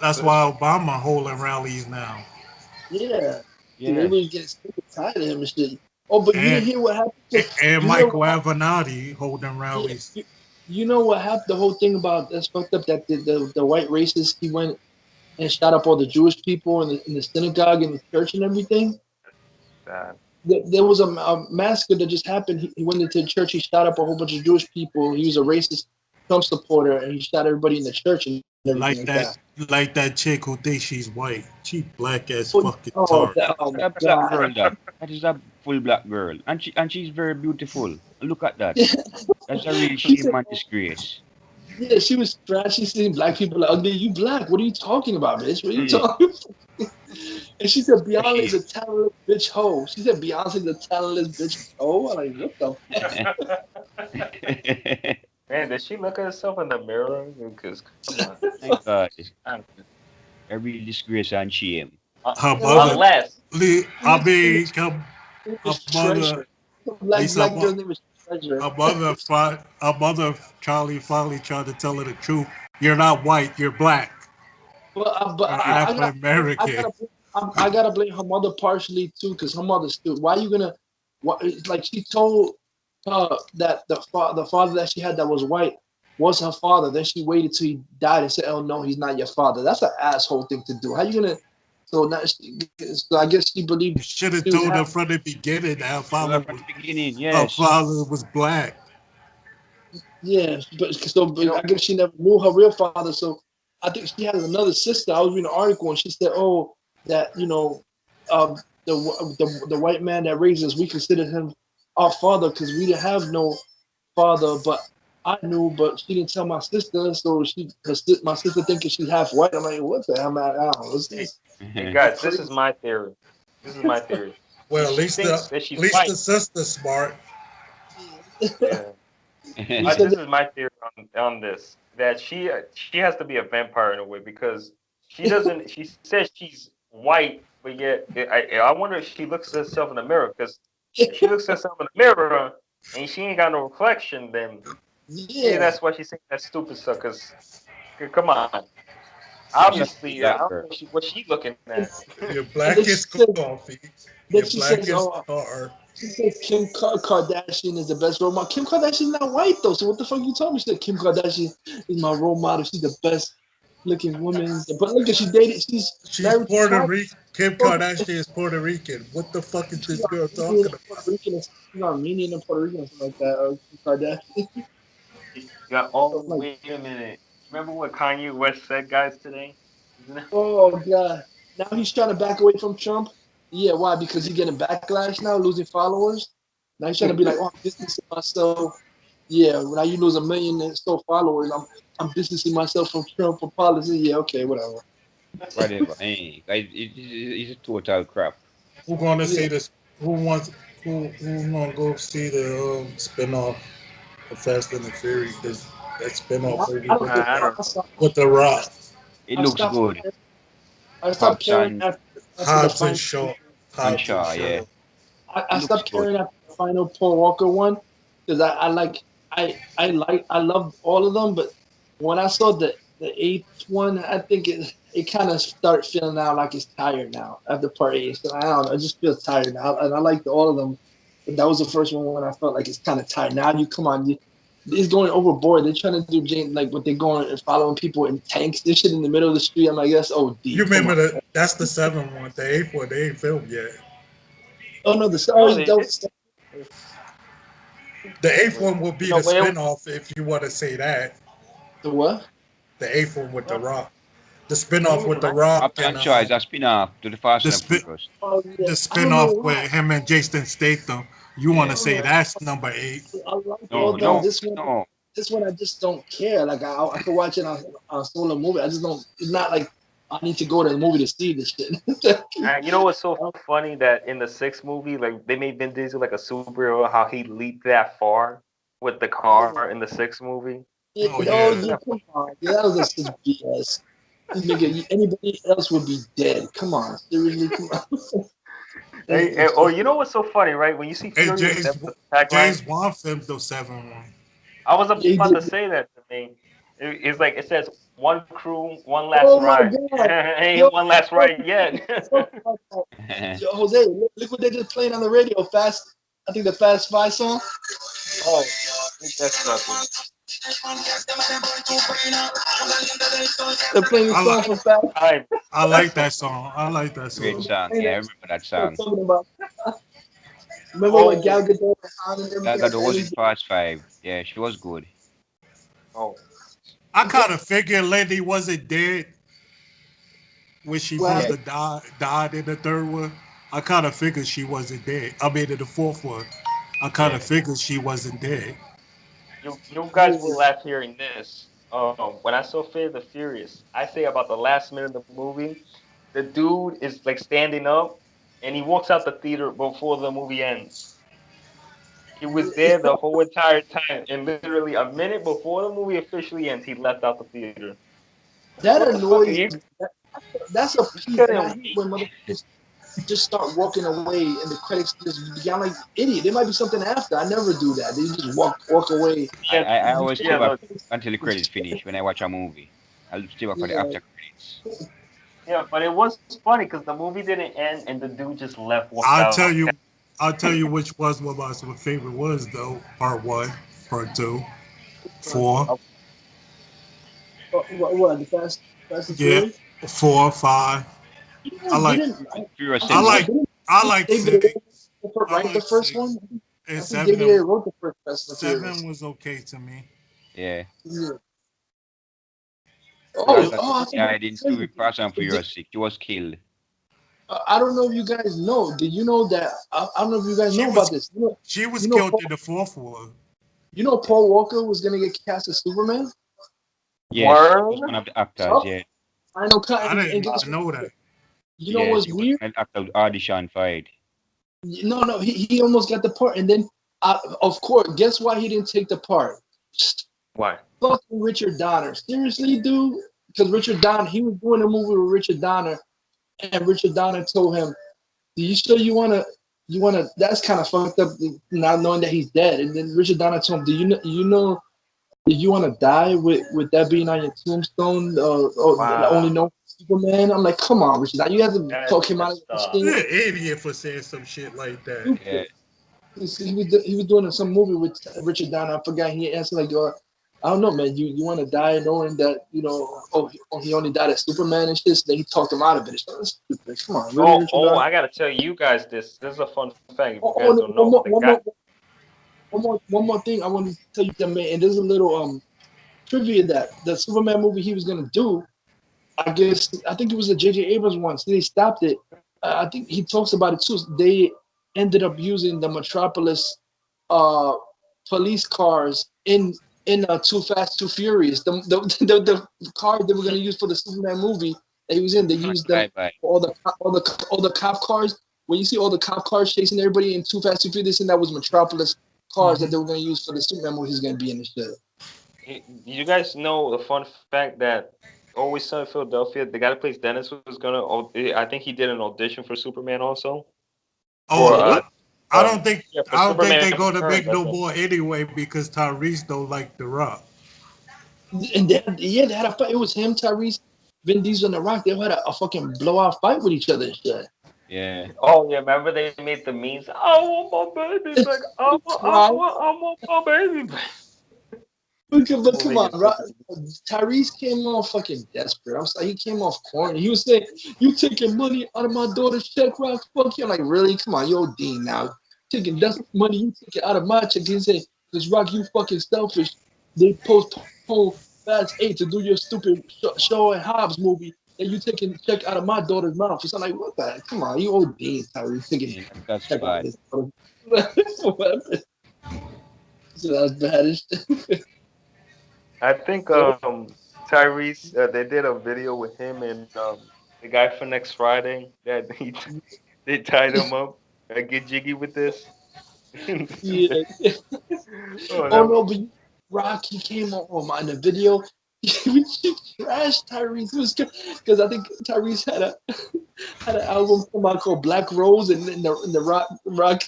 That's whole why Obama holding rallies now. Yeah. Yes. Everybody gets sick and tired of him and shit. Oh, but you didn't hear what happened. And you Michael know, Avenatti holding rallies. you know what happened? The whole thing about that's fucked up. That the white racist he went and shot up all the Jewish people in the synagogue and the church and everything. bad. There was a massacre that just happened. He went into the church. He shot up a whole bunch of Jewish people. He was a racist Trump supporter, and he shot everybody in the church and everything Like that chick who thinks she's white. She black as Oh, fucking oh, tar. that, oh my That black girl, god! that is a full black girl, and she's very beautiful. Look at that. That's a real She shame said- and disgrace. Yeah, she was trash. She seen black people ugly. You black? What are you talking about, bitch? What are you Mm. talking? And she said Beyonce's She a talentless bitch hoe. She said Beyonce's a talentless bitch hoe. I'm like, what the fuck? Man, did she look at herself in the mirror? Because come on, Thank God. I don't- A real disgrace and shame. Her mother, unless I mean, her It was mother, Treasure. Black Lisa, girl's name was Treasure. her mother, Charlie, finally tried to tell her the truth. You're not white. You're black. But You're I Afro American. I gotta blame her mother partially too, because her mother's still. Why you gonna? Like she told that the father that she had that was white was her father. Then she waited till he died and said, "Oh no, he's not your father." That's an asshole thing to do. How you gonna? So now, so I guess she believed. You should have she was told her happy. from the beginning that her From father the beginning, her yes. father was black. Yeah, but I guess she never knew her real father. So I think she has another sister. I was reading an article and she said, "Oh, that the white man that raised us, we considered him our father because we didn't have no father, but I knew, but she didn't tell my sister, so my sister thinking she's half white. I'm like, what the hell, man? I don't know. What's this? hey, guys, this is my theory. This is my theory. Well, at She least thinks that she's at least white. the sister's smart. Yeah. This is my theory on this. That she has to be a vampire in a way because she doesn't. She says she's white, but yet I wonder if she looks at herself in the mirror because if she looks at herself in the mirror and she ain't got no reflection, then yeah, that's why she's saying that stupid stuff. Cause come on, obviously, I don't know what she looking at. You're black as coffee. You're she black says, as "Oh, tar. she says Kim Kardashian is the best role model. Kim Kardashian's not white though, so what the fuck you told me? She said Kim Kardashian is my role model. She's the best looking woman. But look at she dated. She's married to Puerto Trump. Rican. Kim Kardashian is Puerto Rican. What the fuck is this girl talking about? Puerto Rican, she's Armenian and Puerto Rican or something like that. Kim Kardashian. Yeah. Oh, wait a minute. Remember what Kanye West said, guys, today? Oh god! Now he's trying to back away from Trump. Yeah, why? Because he's getting backlash now, losing followers. Now he's trying to be like, oh, I'm distancing myself. Yeah, now you lose 1 million and so followers. I'm distancing myself from Trump for policy. Yeah, okay, whatever. Whatever. Hey, it's a total crap. Who gonna see this? Who gonna go see the spinoff of Fast and the Furious? That spinoff movie I don't think with the Rock. It I looks stopped good. I stopped Hobbs caring and, after the Hobbs and final. Shaw. and Hobbs and Shaw, yeah. Shaw. I It looks stopped good. caring after the final Paul Walker one because I loved all of them, but when I saw the eighth one, I think it kind of started feeling now like it's tired now after part eight. So I don't know, it just feels tired now, and I liked all of them, but that was the first one when I felt like it's kind of tired. Now you come on, it's going overboard. They're trying to do James like what they're going and following people in tanks. This shit in the middle of the street. I'm like, that's OD. You Come remember on. that's the 7th one. The 8th one, they ain't filmed yet. Oh no, the No, stars. they That did. was, The 8th one will be No, the but spinoff, if you want to say that. the what? The 8th one with The Rock. The what do spinoff you with mean? The Rock Hobbs and and Shaw is a spin-off to the Fast the and the spin Furious. Oh yeah, the I don't know spinoff why. with him and Jason Statham. You want Yeah. to say that's number 8? I like all No, them. no, This one, no. I just don't care. Like I could watch it on a solo movie. I just don't. It's not like I need to go to the movie to see this shit. And you know what's so funny that in the sixth movie, like they made Vin Diesel like a superhero, how he leaped that far with the car in the sixth movie. Oh, Oh yeah. yeah, come on. Yeah, that was just BS. Nigga, anybody else would be dead. Come on, seriously, come on. Or you know what's so funny, right? When you see Hey, Furious, that's the tagline. James Wan filmed the 7th one. I was Yeah, he about to did. say that to me. It's like it says one crew, one last Oh my ride. god, yo, Ain't one last ride yet. talk about that. Yo, Jose, look what they just playing on the radio. Fast, I think the Fast Five song. Oh, that's nothing. They're playing the I song like from Fast. I, I that's like so that song. I like that Great song. song. Yeah, I remember that What I'm song. talking about. Remember when Gal oh Gadot and Han and everything That at the was end? in Fast Five. Yeah, she was good. oh. I kind of figured Lady wasn't dead when she Well, supposed to died in the 3rd one. I kind of figured she wasn't dead. I mean, in the 4th one, I kind Yeah. of figured she wasn't dead. You guys will laugh hearing this. When I saw Fate of the Furious, I say about the last minute of the movie, the dude is like standing up, and he walks out the theater before the movie ends. He was there the whole entire time, and literally a minute before the movie officially ends, he left out the theater. that What the fuck? annoys me. That's a You piece, and I couldn't hate wait. when motherfuckers just start walking away and the credits just begin like idiot. There might be something after. I never do that. They just walk away. Yeah, I always stay yeah, back no, until the credits finish when I watch a movie. I'll stay back for the Yeah, after credits. yeah. But it was funny because the movie didn't end, and the dude just left, walked I'll out. tell you. I'll tell you which was what my favorite was though. Part 1, Part 2, 4. what the Fast and Yeah, Furious? 4, 5. You I know, like. didn't Furious I 10 was like. didn't I like David 6. Ayer I write the like first 6. one? And I think David Ayer 7. wrote the first Fast and 7 Furious. was okay to me. yeah. Yeah. Because You, I yeah, forgot I to didn't tell do you. it Fast and Furious 6. She was killed. I don't know if you guys know. Did you know that? I don't know if you guys She know was about this. she was You know, killed in the 4th one. Paul Walker was gonna get cast as Superman. Yes, she word? was one of the actors. Yup. Yeah, I know. I And didn't guess know what? that. You know yes, what's she was weird? one of the actors audition fight. No. He almost got the part, and then of course, guess why he didn't take the part? Why? Fucking Richard Donner. Seriously, dude? Because Richard Donner, he was doing a movie with Richard Donner, and Richard Donner told him, "Do you sure you wanna?" That's kind of fucked up, not knowing that he's dead. And then Richard Donner told him, do you want to die with that being on your tombstone? Only Wow. know Superman. I'm like, come on, Richard. You have to That's talk him out of messed the up. You're skin. an idiot for saying some shit like that. Yeah, He was doing some movie with Richard Donner. I forgot. He answered like, I don't know, man. You want to die knowing that he only died as Superman and shit. So then he talked him out of it. It's stupid. Come on, really, Richard Oh, Donner? I gotta tell you guys this. This is a fun fact if you Oh, guys no, don't know. The guy, one more thing I want to tell you, man. And there's a little trivia that the Superman movie he was gonna do. I think it was a J.J. Abrams one. So they stopped it. I think he talks about it too. They ended up using the Metropolis uh, police cars in Too Fast, Too Furious. The car they were going to use for the Superman movie that he was in. They used them bye. for all the cop cars. When you see all the cop cars chasing everybody in Too Fast, Too Furious, and that was Metropolis cars that they were going to use for the Superman movie he's going to be in the shit. you guys know the fun fact that Always Sunny in Philadelphia. The guy that plays Dennis was gonna. I think he did an audition for Superman also. Oh, For, What? I don't think for I don't think Superman they're going to Returns, make that's no what. more anyway because Tyrese don't like The Rock. And they had a fight. It was him, Tyrese, Vin Diesel, and The Rock. They had a fucking blowout fight with each other and shit. Yeah. Oh yeah, remember they made the memes. I want my baby back. Right. I want my baby back. But People come making on, Rock, fucking- Tyrese came off fucking desperate. I'm sorry, he came off corny. He was saying, "You taking money out of my daughter's check, Rock? Fuck you!" I'm like, really? Come on, yo, Dean, now taking that money you take it out of my check. He said, "Cause Rock, you fucking selfish. They postponed Fast 8 to do your stupid show and Hobbs movie, and you taking check out of my daughter's mouth." So I'm like, what the? Come on, you old Dean, Tyrese, taking Yeah, that's check out bad. his daughter. So that's bad as shit. I think Tyrese. They did a video with him and the guy for next Friday that they tied him up. Get jiggy with this. Yeah. Oh, Oh that, no, but Rock, he came on in the video. He trashed Tyrese. It was because I think Tyrese had an album come out called Black Rose, and in the Rock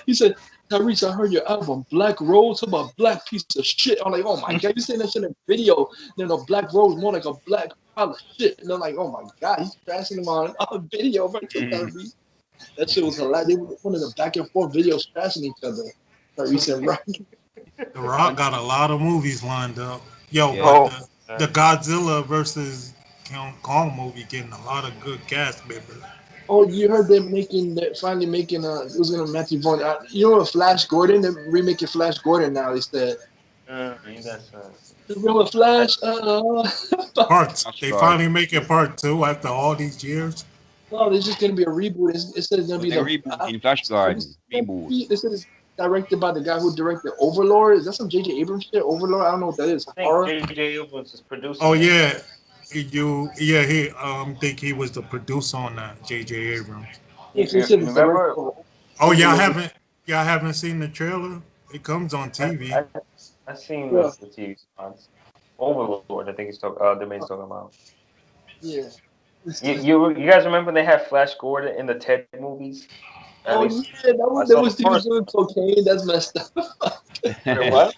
he said, "Tyrese, I heard your album Black Rose, talk about black piece of shit." I'm like, oh my god, you saying that shit in a video? Then a Black Rose more like a black pile of shit, and I'm like, oh my god, he's trashing him on a video right to Tyrese. That shit was hilarious. They were one of the back and forth videos trashing each other. Tyrese and Rock. The Rock got a lot of movies lined up. Yo, Yeah. but oh, the Godzilla versus Kong movie getting a lot of good cast members. Oh, you heard them finally making it was gonna Matthew Vaughn. You know what, Flash Gordon? They're remaking Flash Gordon now. They said, that's remember Flash? Parts. That's They right. finally making part 2 after all these years. No, there's just gonna be a reboot. It said it's gonna So be they're the. rebooting Flash Garden. Reboot. They said it's directed by the guy who directed Overlord. Is that some J.J. Abrams shit? Overlord? I don't know what that is. I Horror? think J.J. Abrams is producing. Oh it. yeah, he think he was the producer on that, J.J. Abrams. They said it's Remember? directed Oh Overlord. y'all haven't seen the trailer? It comes on TV. I seen Yeah. the TV spots. Overlord, I think he's talking. The man's talking about. Yeah. You guys remember they had Flash Gordon in the Ted movies? At Oh least yeah, I that saw was the he was first doing cocaine. That's messed up. one. What?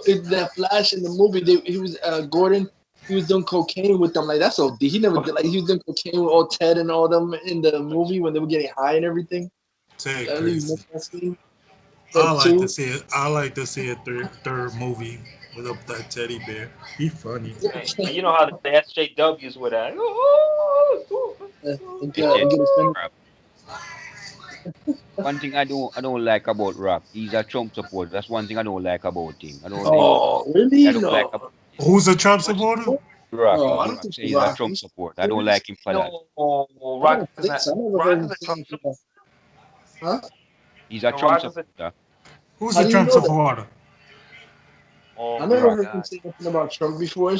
In that Flash in the movie, he was Gordon. He was doing cocaine with them. Like that's OD. He never did. Like he was doing cocaine with all Ted and all them in the movie when they were getting high and everything. Ted You crazy. remember that scene? I Ted like to 2? see it. I like to see a third movie with up that teddy bear. He funny. And you know how the SJWs were at. And It's just get offended. crap. One thing I don't like about Rock, he's a Trump supporter. That's one thing I don't like about him. I don't think Oh, really? I don't like No. about Who's a Trump supporter? Rock. Oh, I The don't Rock think say the he's a Rock. Trump supporter. I don't like him for that. No, I Rock don't is think not. so. I never Rock heard is him a say Trump anything supporter. about. Huh? He's a No, Trump Rock is a. supporter. Who's How a do you Trump know that? supporter? Oh I my never heard him God. say anything about Trump before.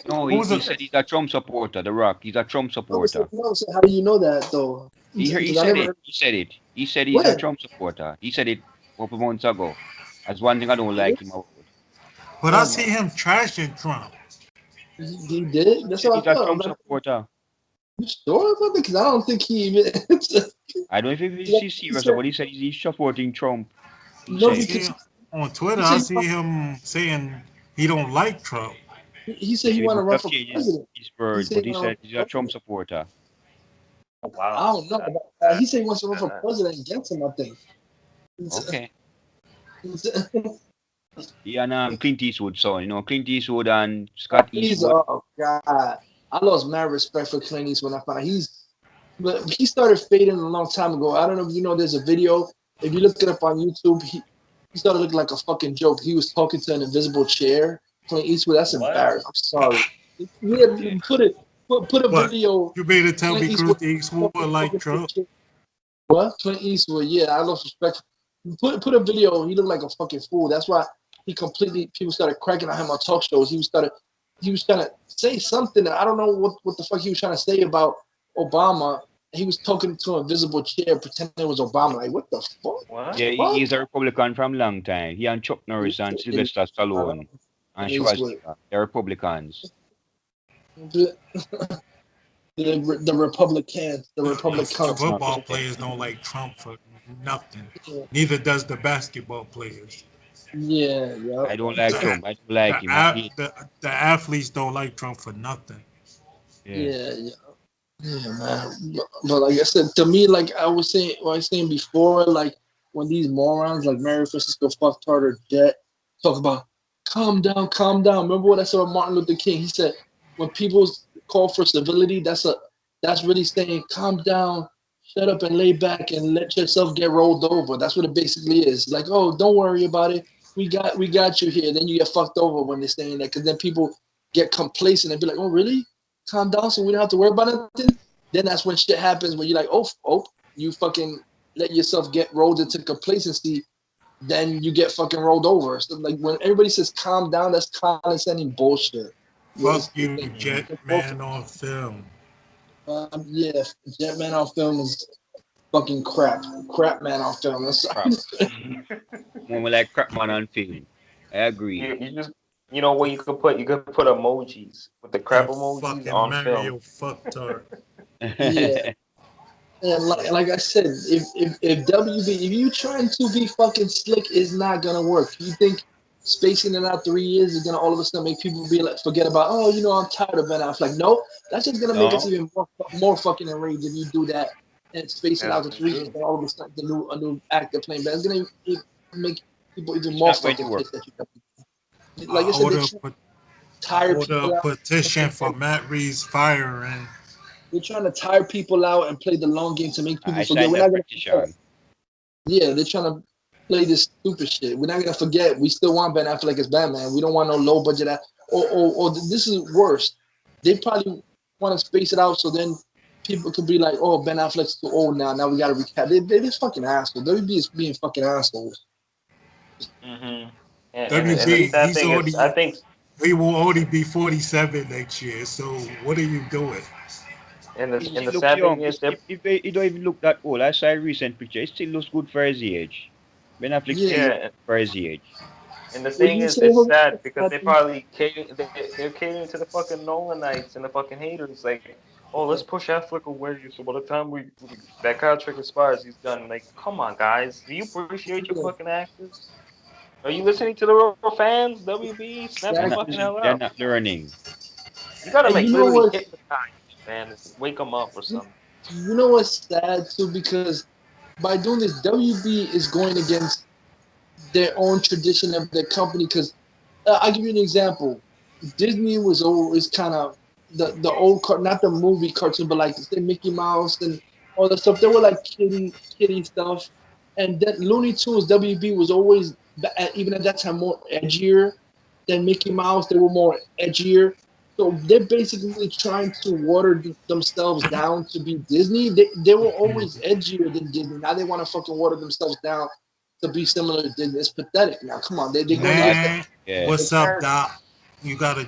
No, Who's he a said he's a Trump supporter. The Rock, he's a Trump supporter. No, so how do you know that though? He Because I said never it. heard. He said it. He said he's a When? Trump supporter. He said it a couple months ago. That's one thing I don't like him about. But I Oh see my! him trashing Trump. He did. He That's said what he's I a thought. I'm Trump like, supporter. you sure about that? Because I don't think he even. I don't know if he's serious, but he said he's supporting Trump. He No, I said. see because him on Twitter. he I said see him saying he don't like Trump. he said he Maybe want to he run have for changed president. his He word, said but he he want to run said he's a for Trump president. supporter. Oh, wow. I don't know. But, he said he wants to run for president against him. I think. Okay. He and Clint Eastwood, so Clint Eastwood and Scott He's Eastwood. oh god. I lost mad respect for Clint Eastwood when I found out but he started fading a long time ago. I don't know if you know there's a video. If you look it up on YouTube, he started looking like a fucking joke. He was talking to an invisible chair. Clint Eastwood, that's What? embarrassing. I'm sorry. Yeah, put a What? video. You mean to tell Clint me Eastwood Clint Eastwood talking like to a Trump? chair. What? Clint Eastwood, yeah, I lost respect. Put a video. He looked like a fucking fool. That's why people started cracking on him on talk shows. He was trying to say something. I don't know what the fuck he was trying to say about Obama. He was talking to an invisible chair, pretending it was Obama. Like, what the fuck? What? Yeah, What? he's a Republican from long time. He and Chuck Norris and Sylvester Stallone and Eastwood. Schwarzenegger, they're Republicans. The Republicans, the The Republicans. football players don't like Trump for nothing. Neither does the basketball players. Yeah, yeah. I don't like The Trump. I don't like him. I hate. the athletes don't like Trump for nothing. Yeah. Yeah, yeah, man. But like I said, to me, like I was saying, what I was saying before, like when these morons like Mary Francisco fuck Tarter Jet talk about calm down, calm down. Remember what I said with Martin Luther King? He said when people call for civility, that's really saying calm down, shut up and lay back and let yourself get rolled over. That's what it basically is. Like, oh, don't worry about it. We got you here. Then you get fucked over when they're saying that because then people get complacent and be like, oh, really? Calm down so we don't have to worry about nothing. Then that's when shit happens when you're like, oh, you fucking let yourself get rolled into complacency, then you get fucking rolled over. So like when everybody says calm down, that's condescending bullshit. Fuck you, Jetman on film. Yeah, Jetman on film is fucking crap. Crap man on film. That's Crap. Woman like crap man on film. I agree. You just what you could put emojis with the crap emojis Fucking on Mario film. fucktard. Yeah. And like I said, if WB, if you trying to be fucking slick, is not gonna work. You think spacing it out 3 years is gonna all of a sudden make people be like forget about I'm tired of Ben Affleck. No, that's just gonna make us No. even more fucking enraged if you do that and space it out to That's 3 true. years and all of a sudden a new actor playing Ben. It's gonna make people even It's more not going to fucking work. pissed at you. Like I said, they tire Order people a out. petition for Matt Reeves firing. They're trying to tire people out and play the long game to make people I forget. signed We're that not gonna petition. Yeah, they're trying to play this stupid shit. We're not gonna forget. We still want Ben Affleck as Batman. We don't want no low budget. Or this is worse. They probably want to space it out so then people could be like, "Oh, Ben Affleck's too old now. Now we got to recap." They're just fucking assholes. WB is being fucking assholes. Mm-hmm. And the WB, sad thing is, I think he will only be 47 next year. So what are you doing? and He the looks sad thing young. is that He don't even look that old. I saw a recent picture. He still looks good for his age. Ben Affleck still Yeah. looks yeah. for his age. And the What thing you is, say? it's Jose? sad because they probably they're catering to the fucking Nolanites and the fucking haters. Like, oh, let's push Affleck away. So by the time that contract expires, he's done. Like, come on, guys. Do you appreciate your Yeah. fucking actors? Are you listening to the real fans? WB, snap They're the not Exactly. fucking listening. hell They're out. not learning. You gotta And like you know literally what? hypnotize them, man. Wake them up or something. You know what's sad too? Because by doing this, WB is going against their own tradition of their company. Because I'll give you an example. Disney was always kind of the old not the movie cartoon, but like say Mickey Mouse and all that stuff. They were like kitty stuff, and that Looney Tunes WB was always even at that time more edgier than Mickey Mouse. They were more edgier. So they're basically trying to water themselves down to be Disney. They were always edgier than Disney. Now they want to fucking water themselves down to be similar to Disney. It's pathetic. Now come on, they're going Bad. against Man, Yeah. what's up, Doc? You gotta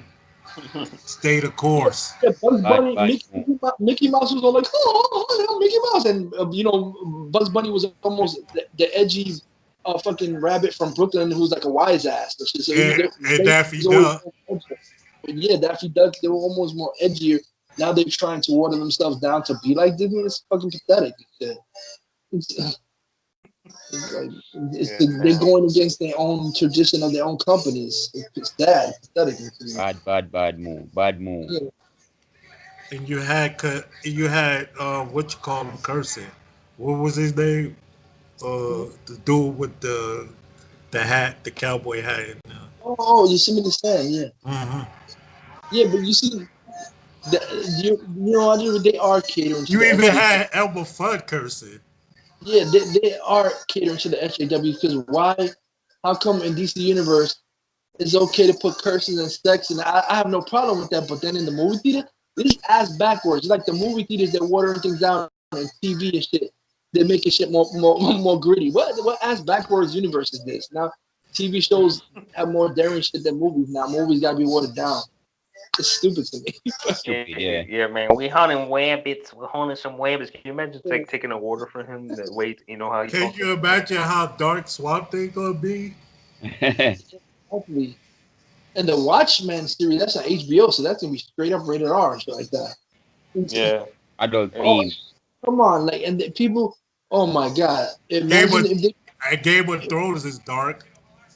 stay the course. Yeah, Bugs Bunny, Bad move. Mickey Mouse was all like, oh, Mickey Mouse, and Bugs Bunny was almost the edgy, fucking rabbit from Brooklyn who's like a wise ass. So And Daffy was always Duck. more edgy. But yeah, Daffy Duck, they were almost more edgier. Now they're trying to water themselves down to be like Disney. It's fucking pathetic. It's like they're going against their own tradition of their own companies. It's sad, pathetic. Bad move. Bad move. Yeah. And you had what you call him cursing. What was his name? The dude with the hat, the cowboy hat. Oh, Yosemite Sam, yeah. Mm-hmm. Yeah, but you see, they are catering to You the even SJW. had Elmer Fudd cursing. Yeah, they are catering to the SJW because why? How come in DC Universe it's okay to put curses and sex, and I have no problem with that, but then in the movie theater, this is ass backwards. It's like the movie theaters that watering things down and TV and shit. They're making shit more gritty. What ass backwards universe is this? Now TV shows have more daring shit than movies. Now movies gotta be watered down. It's stupid to me. Stupid. Yeah. Yeah, man. We hunting wabbits. We're hunting some wabbits. Can you imagine taking an order from him? That wait, you know how he Can talks? you imagine how dark Swamp Thing gonna be? Hopefully. And the Watchmen series, that's on HBO, so that's gonna be straight up rated R and shit like that. Yeah. Adult Oh, themes. come on, like, and the people, oh my god, imagine if they, Game of Thrones is dark.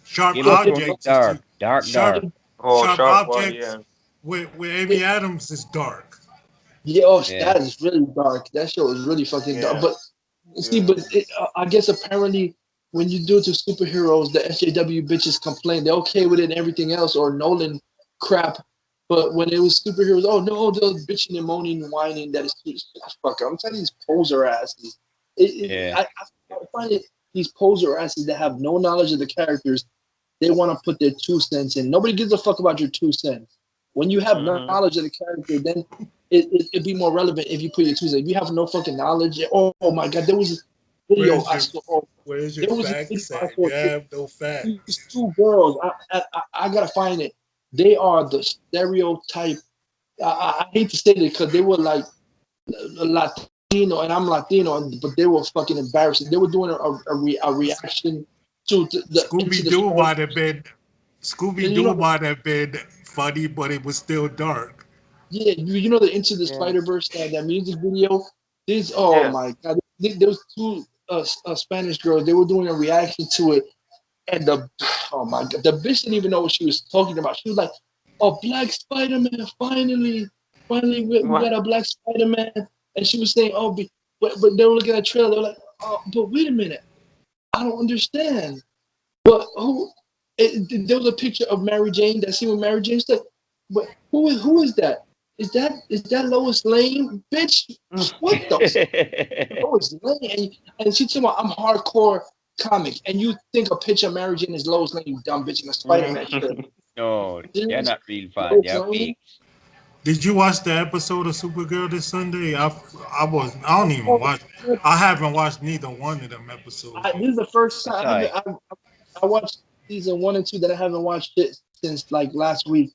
Sharp Game of oh, Thrones is Objects is dark. Dark, sharp dark. Oh, sharp Sharp Boy, objects yeah. with Amy Adams is dark. yeah, oh, Yeah. that is really dark. That show is really fucking dark. Yeah. But see, Yeah. but I guess apparently when you do it to superheroes, the SJW bitches complain. They're okay with it and everything else, or Nolan crap. But when it was superheroes, oh no, they're bitching and moaning and whining that it's fuck. I'm telling you, these poser asses. Yeah. I find it these poser asses that have no knowledge of the characters. They want to put their 2 cents in. Nobody gives a fuck about your 2 cents. When you have no Mhm. knowledge of the character, then it'd be more relevant if you put your 2 cents. If you have no fucking knowledge, oh my god, there was a video Where's I your saw. Oh, Where's your there was a facts video I at? saw. You have no These facts. two girls, I gotta find it. They are the stereotype. I hate to say this because they were like Latino, and I'm Latino, but they were fucking embarrassing. They were doing a reaction to the into Scooby the Doo Spanish. might have been Scooby You Doo know, might have been funny, but it was still dark. yeah, you know the Into the Yeah. Spider Verse that music video. This, oh Yeah. my god, there was two Spanish girls. They were doing a reaction to it, and oh my god, the bitch didn't even know what she was talking about. She was like, "Oh, Black Spider Man, finally, we What? got a Black Spider Man," and she was saying, "Oh, but they were looking at the trailer. They were like, oh, but wait a minute, I don't understand." But who? There was a picture of Mary Jane. That scene with Mary Jane. She's like, but who is that? Is that Lois Lane, bitch? What the Lois Lane? And she told me I'm hardcore comic, and you think a picture of Mary Jane is Lois Lane, you dumb bitch, in a Spider-Man shirt. No, they're Serious? not real fans. Lois They're Lane? fake. Did you watch the episode of Supergirl this Sunday? I don't even Oh, watch. I haven't watched neither one of them episodes this yet. is the first That's time all right. I watched season 1 and 2 that I haven't watched it since like last week.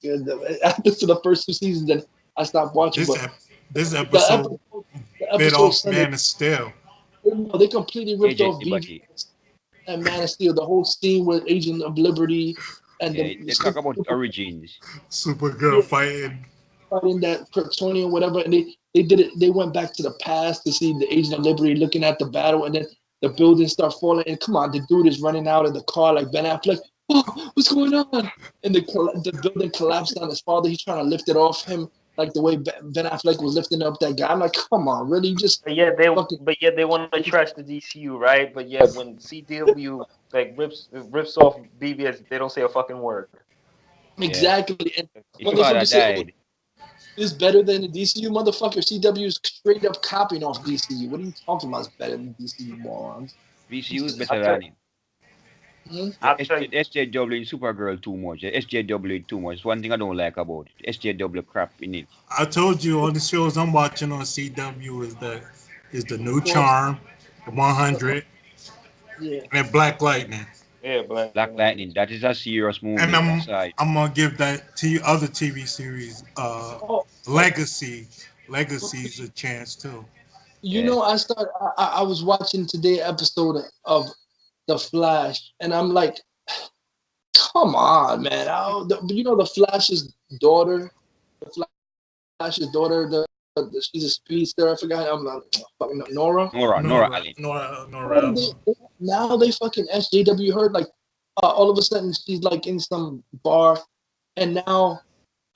After the first 2 seasons, then I stopped watching. This But this the episode bit episode off Sunday, Man of Steel. they completely ripped Agent off Liberty. BVS and Man of Steel. The whole scene with Agent of Liberty and Yeah, they talk about origins. Supergirl fighting. fighting that Kryptonian, whatever, and they did it. They went back to the past to see the Agent of Liberty looking at the battle, and then the buildings start falling. And come on, the dude is running out of the car like Ben Affleck. Oh, what's going on? And the building collapsed on his father. He's trying to lift it off him like the way Ben Affleck was lifting up that guy. I'm like, come on, really? You just But yeah, they fucking want to trash the DCU, right? But yeah, when CW like rips off BVS, they don't say a fucking word. exactly. And His father motherfucker say, oh, died. it's better than the DCU, motherfucker. CW is straight up copying off DCU. What are you talking about? It's better than DCU, morons. VCU is I'll better tell, than him. Hmm? I'll tell you, SJW in Supergirl too much. The SJW too much. One thing I don't like about it. SJW crap in it. I told you on the shows I'm watching on CW is the new Of course. Charm, 100, Yeah. and Black Lightning. yeah, Black Lightning. That is a serious movie. And That's right. I'm gonna give that other TV series, Oh, Legacy. Legacy's a chance too. you Yeah. know, I was watching today episode of The Flash, and I'm like, come on, man. You know, The Flash's daughter, she's a speedster. I forgot. I'm not fucking Nora. Nora Allen. Nora. Now they fucking SJW her like all of a sudden she's like in some bar, and now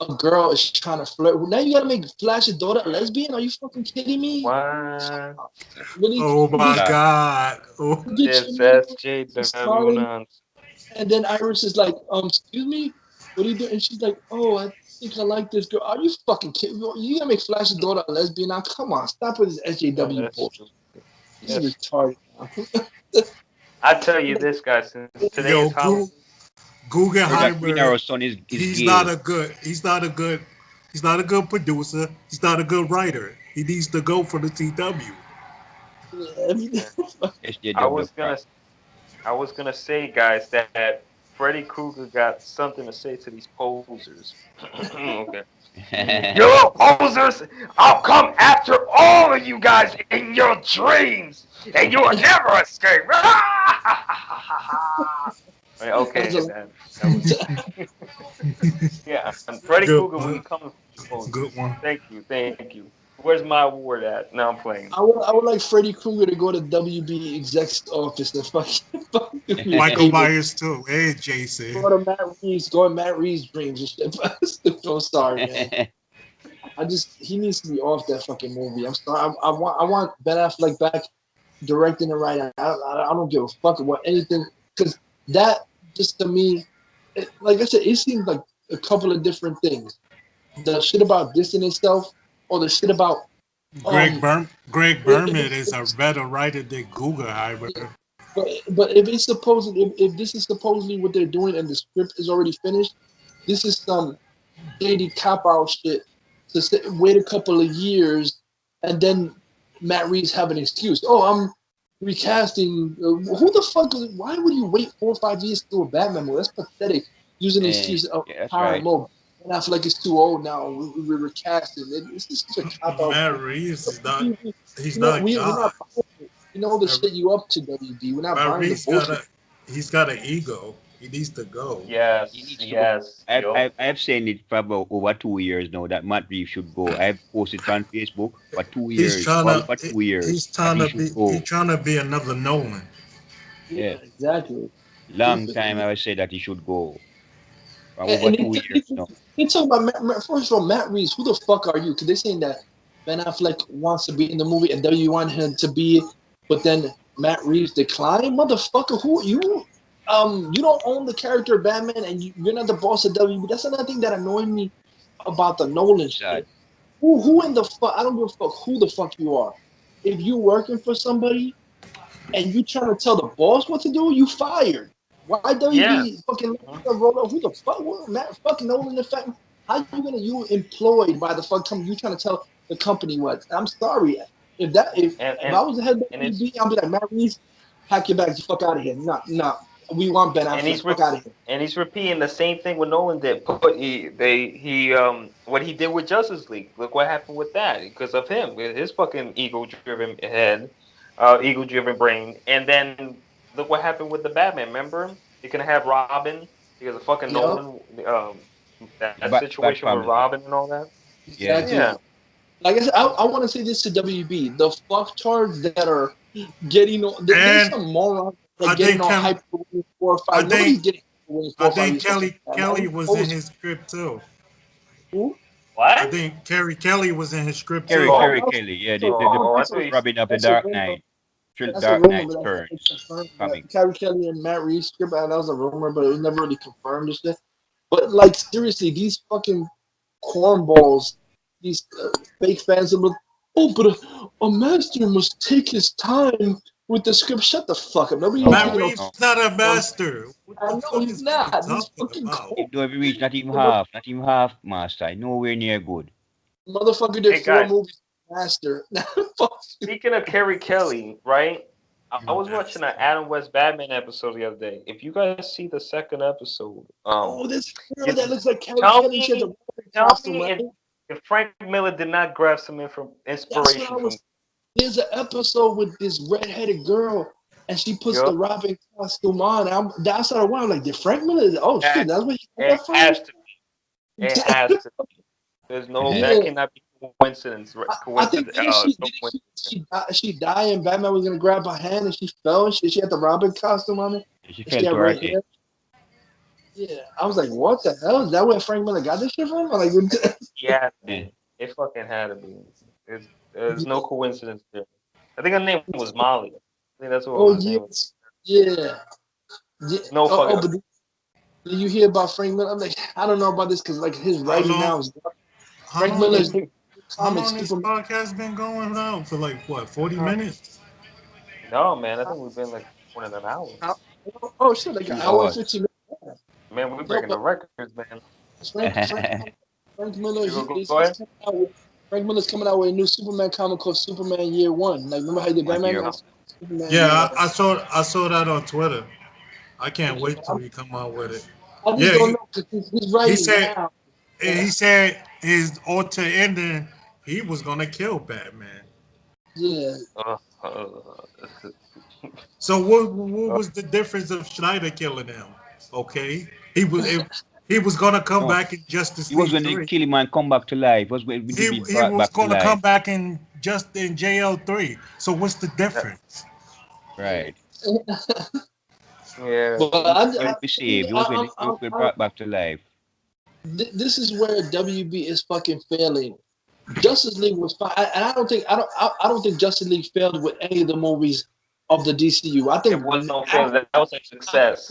a girl is trying to flirt. Now you gotta make Flash's daughter a lesbian? Are you fucking kidding me? what? Really? Oh my Yeah. God. Oh. It's SJW Sorry. nonsense. And then Iris is like, excuse me, what are you doing? And she's like, oh, I think I like this girl. Are you fucking kidding me? You gotta make Flash's daughter a lesbian now? Come on, stop with this SJW That's bullshit. true. This is retarded. I tell you this, guys. Since today Yo, is Halloween, Guggenheimer. Our son is He's gay. not a good producer. He's not a good writer. He needs to go for the CW. SJW I was gonna say, guys, that Freddy Krueger got something to say to these posers. Okay. crap. You little posers! I'll come after all of you guys in your dreams, and you will never escape. Okay, That's man. Yeah, and Freddy Good Krueger when he one. comes. Oh, Good one. thank you, thank you. Where's my award at? Now I'm playing. I would like Freddy Krueger to go to WB exec's office and fucking give me a Michael favor. Myers too. Hey, Jason. Go to Matt Reeves, go in Matt Reeves' dreams and shit. I'm sorry, man. He needs to be off that fucking movie. I'm sorry. I want Ben Affleck back directing and writing. I don't give a fuck about anything because that just to me, like I said, it seems like a couple of different things. The shit about dissing itself, or the shit about um. Greg Berman is a better writer than Guggenheimer. But if it's if this is supposedly what they're doing and the script is already finished, this is some shady cop out shit to wait a couple of years and then Matt Reeves have an excuse. Oh, I'm recasting. Who the fuck is? Why would you wait 4 or 5 years to do a Batman movie? That's pathetic. Using the excuse of Yeah, that's time. right. Oh, and I feel like it's too old now. We're recasting. It's just such a cop out. Matt Reeves is not. He's We're not God. not buying it. You know the Matt, shit you up to, WB. We're not Matt buying the Reeves bullshit. he's got an ego. He needs to go. Yes, He needs to go. yes, yo. I've saying it for about over 2 years now that Matt Reeves should go. I've posted it on Facebook for 2 years. For 2 years. He's That trying he to should be go. he's trying to be another Nolan. Yeah. Exactly. Long time I said that he should go. For over And 2 years now. they talking about first of all, Matt Reeves. Who the fuck are you? Because they're saying that Ben Affleck wants to be in the movie and W want him to be, but then Matt Reeves declined. Motherfucker, who you? You don't own the character of Batman, and you're not the boss of WB. That's another thing that annoyed me about the Nolan shit. Who in the fuck? I don't give a fuck who the fuck you are. If you working for somebody and you trying to tell the boss what to do, you fired. Why Yeah. WB fucking roll up? Who the fuck? Matt fucking Nolan? The fact, how you employed by the fuck company? You trying to tell the company what? I'm sorry. If And I was the head of and it's WB, I'd be like, Matt Reeves, pack your bags, the fuck out of here. Nah. We want Ben and Affleck. Fuck out of here. he's repeating the same thing what Nolan did. What he did with Justice League. Look what happened with that because of him, with his fucking ego-driven head, ego-driven brain. And then look what happened with the Batman. Remember, you're gonna have Robin because of fucking Yep. Nolan. That Bat situation with family. Robin and all that. Exactly. Yeah. Like I said, I want to say this to WB. The fucktards that are getting on, there's And some morons that I are getting think on Kel- hype for winning 4 or 5. I Nobody's think getting for winning 4 I or 5 think years. Kelly was in his script too. Who? I What? think Carrie Kelly was in his script Kerry too. Kelly. Yeah, the I thought you rubbing up the That's a Dark rumor. Knight. That's a Dark rumor, Knight but turn that's confirmed. coming. Carrie Kelly and Matt Reeves script, that was a rumor, but it was never really confirmed and shit. But like seriously, these fucking cornballs, these fake fans, are like, oh, but a master must take his time with the script. Shut the fuck up. Nobody No, ain't Matt taking no. Reeves is not a master. What I the know fuck he's is he not. These talking fucking about? He don't even reach not even half, master. Nowhere near good. motherfucker did Hey 4 guys, movies. Master. Fuck you. speaking of Carrie Kelly, right? I was watching an Adam West Batman episode the other day. If you guys see the second episode, Oh, this girl you- that looks like Carrie tell Kelly. She has a me, Robin tell costume, me right? if Frank Miller did not grab some That's what inspiration I from was. There's an episode with this redheaded girl, and she puts the you. Robin costume on. That's what I want. I'm like, did Frank Miller? Oh shit, that's what he got It that from. has to be. It has to be. There's no. Yeah. That cannot be coincidence. I think Coincidence. didn't she die and Batman was gonna grab her hand and she fell and she had the Robin costume on it. She And fell she had to her red death. hair. Yeah, I was like, what the hell? Is that where Frank Miller got this shit from? I'm like, Yeah, Yeah. it fucking had to be. There's no coincidence there. I think her name was Molly. I think that's what oh her name was. yes, yeah. No fucking. But did you hear about Frank Miller? I'm like, I don't know about this because like his writing now is How Frank long, Miller's how long comics. this Superman. podcast been going on? For like what, 40 minutes? No, man. I think we've been like more than an hour. Oh shit, like an 2 hour and hours. 15 minutes. Man, we're No, breaking the but records, man. Frank Miller, You go he's ahead. coming out with, Frank Miller's coming out with a new Superman comic called Superman Year One. Like, remember how he did Batman? Year One. Superman Yeah, Year I saw that on Twitter. I can't wait till he come out with it. One. I just Yeah, don't know because he's he writing said now. he said his alter ending he was gonna kill Batman. Yeah, Uh, So what was the difference of Schneider killing him? Okay, he was He was gonna come No, back in Justice it was League when they 3. kill him and come back to life. It was when he be He brought was back to gonna come life. back in JL3. So what's the difference? Right. Yeah. But When we saved, it was when he was brought back to life. this is where WB is fucking failing. Justice League was fine, and I don't think Justice League failed with any of the movies of the DCU. I think It was no fail. That was a success.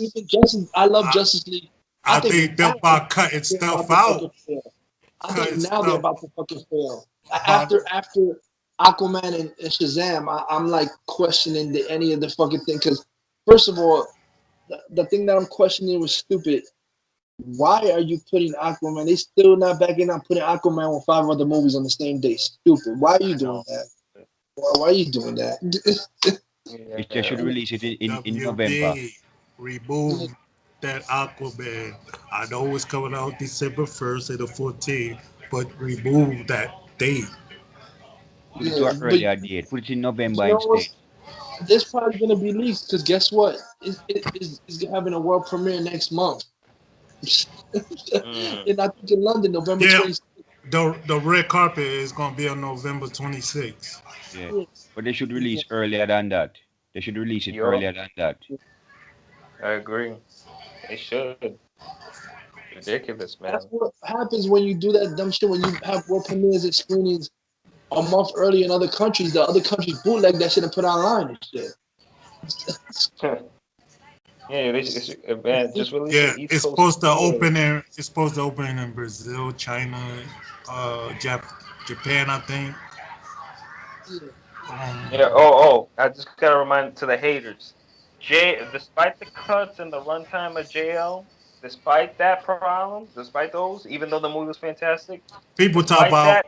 I love Justice League. I think they're now about cutting they're stuff about to out. fucking fail. I think Cutting now they're stuff. about to fucking fail. About- After Aquaman and Shazam, I'm like questioning any of the fucking thing because first of all, the thing that I'm questioning was stupid. Why are you putting Aquaman? They still not backing up putting Aquaman with 5 other movies on the same day. Stupid. Why are you doing that? Why are you doing that? They should release it in November. WB remove that Aquaman. I know it's coming out December 1st and the 14th, but remove that date. Put it to an But earlier date. Put it in November you know instead. what? There's probably gonna be leaks because guess what? It's having a world premiere next month. And I think in London, November Yeah. 26th. The red carpet is gonna be on November 26th. Yeah. But they should release earlier than that. They should release it earlier than that. I agree. They should. Ridiculous, man. That's what happens when you do that dumb shit. When you have world premieres and screenings a month early in other countries, the other countries bootleg that shit and put online and shit. Yeah, man, just release Yeah, the East it's Coast supposed to premiere. open in. It's supposed to open in Brazil, China, Japan, I think. Yeah. Oh. I just gotta remind to the haters. Despite the cuts and the runtime of JL, despite that problem, despite those, even though the movie was fantastic, People talk despite about that,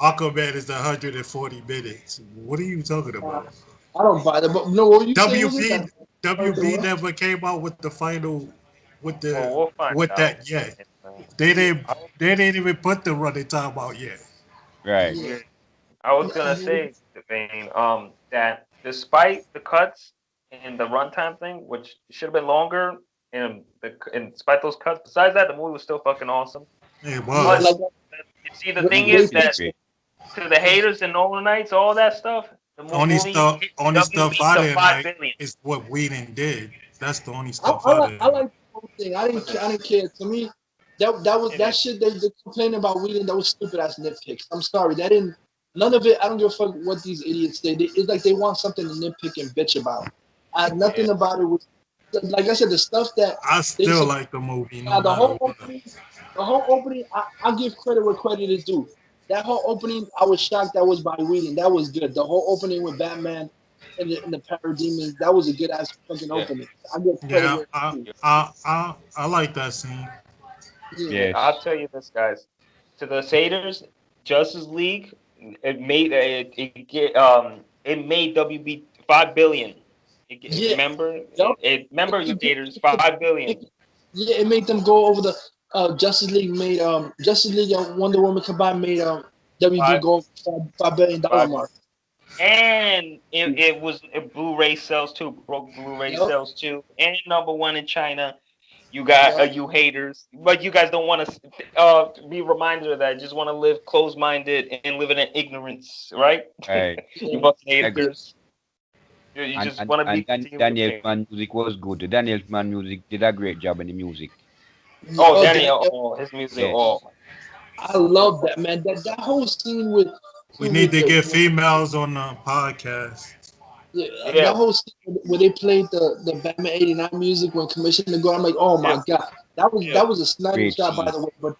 Aquaman is 140 minutes. What are you talking about? I don't buy that. But no, what were you saying? WB never came out with the final with the well, we'll find with out. that yet. They didn't even put the running time out yet. Right. Yeah. I was gonna say, Devane, that despite the cuts and the runtime thing, which should have been longer, and despite those cuts, besides that, the movie was still fucking awesome. It But was. see, the thing is that to the haters and Nolanites, all that stuff, the Only movie stuff hit out of to it 5 billion. is what Whedon did. That's the only I stuff out of it. like the whole thing. I didn't care. To me, that shit they complaining about Whedon. That was stupid ass nitpicks. I'm sorry. That didn't. None of it. I don't give a fuck what these idiots say. It's like they want something to nitpick and bitch about. Nothing about it was. Like I said, the stuff that I still like the movie. No the matter whole what. opening, I give credit where credit is due. That whole opening, I was shocked that was by Whedon. That was good. The whole opening with Batman and the Parademons, that was a good ass fucking opening. I give credit Yeah, where it's due. I like that scene. Yes. I'll tell you this, guys. To the haters, Justice League, it made WB 5 billion. Yeah. Remember, Yep. remember you haters, 5 billion. Yeah, it made them go over the Justice League made Justice League and Wonder Woman combined made WB go $5 billion mark. And it Blu-ray sales too, broke Blu-ray sales too, and #1 in China. You got you haters, but you guys don't want to be reminded of that. Just want to live closed-minded and live in ignorance, right? Right. You fucking haters. You just want to be. Daniel Elfman music was good. The Daniel Elfman music did a great job in the music. Oh, Daniel! His music. Yes. Oh, I love that, man. That whole scene with. We need to get females on the podcast. Yeah, that whole scene where they played the Batman '89 music when Commissioner Gordon, I'm like, oh my god, that was a sniper shot, by the way. But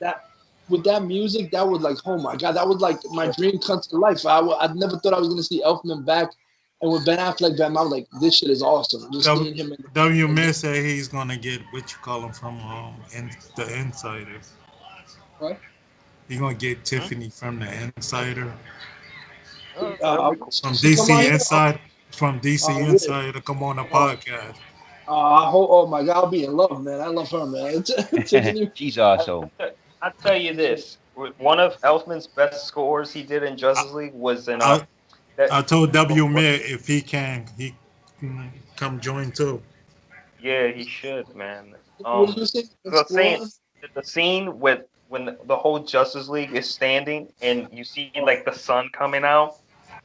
with that music, that was like, oh my god, that was like my dream come to life. I never thought I was gonna see Elfman back, and with Ben Affleck, Batman, I was like, this shit is awesome. Just seeing him. WMS said he's gonna get what you call him from the Insider. What? He's gonna get Tiffany from the Insider. From DC Inside. From DC Inside to come on the podcast. Oh my god, I'll be in love, man. I love her, man. She's awesome. I'll tell you this: one of Elfman's best scores he did in Justice League was in. I told WMed if he can come join too. Yeah, he should, man. What you saying? So saying the scene with when the whole Justice League is standing and you see like the sun coming out.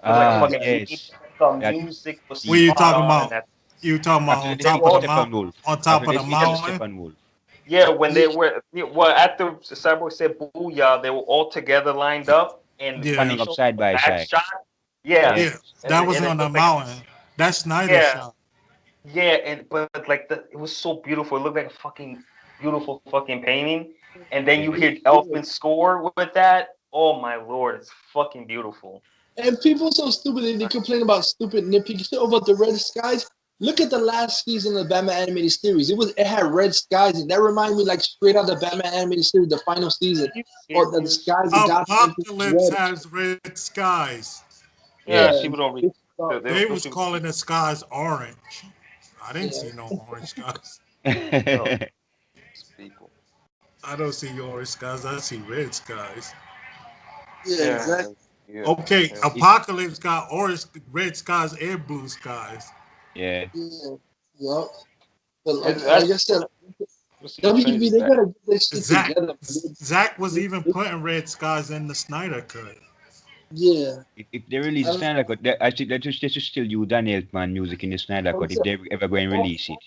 It was like a fucking Yes. the That music was What you spot talking on, and about? that You talking about after on the they top were of defeat the of all mountain? Steppenwolf. On top After of the the defeat of mountain? Steppenwolf. yeah when they were well after Cyborg said booyah, they were all together lined up and Yeah. they Standing up showed side the by back side. shot. Yeah, Yeah, Yes. that was and it on the looked like mountain. That's Snyder yeah. shot. Yeah, and but like it was so beautiful. It looked like a fucking beautiful fucking painting. And then you hear Elfman's score with that. Oh my lord, it's fucking beautiful. And people so stupid they complain about stupid nitpicky shit about the red skies. Look at the last season of the Batman animated series. It had red skies, and that reminded me like straight out of the Batman animated series, the final season. Or the skies of God Apocalypse red. has red skies. Yeah, Yes. Yeah, people don't read. it's, They Those was people calling the skies orange. I didn't yeah, see no orange skies. no people. I don't see orange skies. I see red skies. yeah, Yeah, exactly. yeah. Okay, Yeah. Apocalypse got orange, red skies, and blue skies. Yeah. Yeah, yep. But And like I said, let's see what WB phase they that. gotta get their shit Zach, together. Zach was even putting red skies in the Snyder cut. Yeah, If they release I a don't Snyder Cut, I think they should still use Daniel Elfman music in the Snyder Cut if know. they ever going to release it.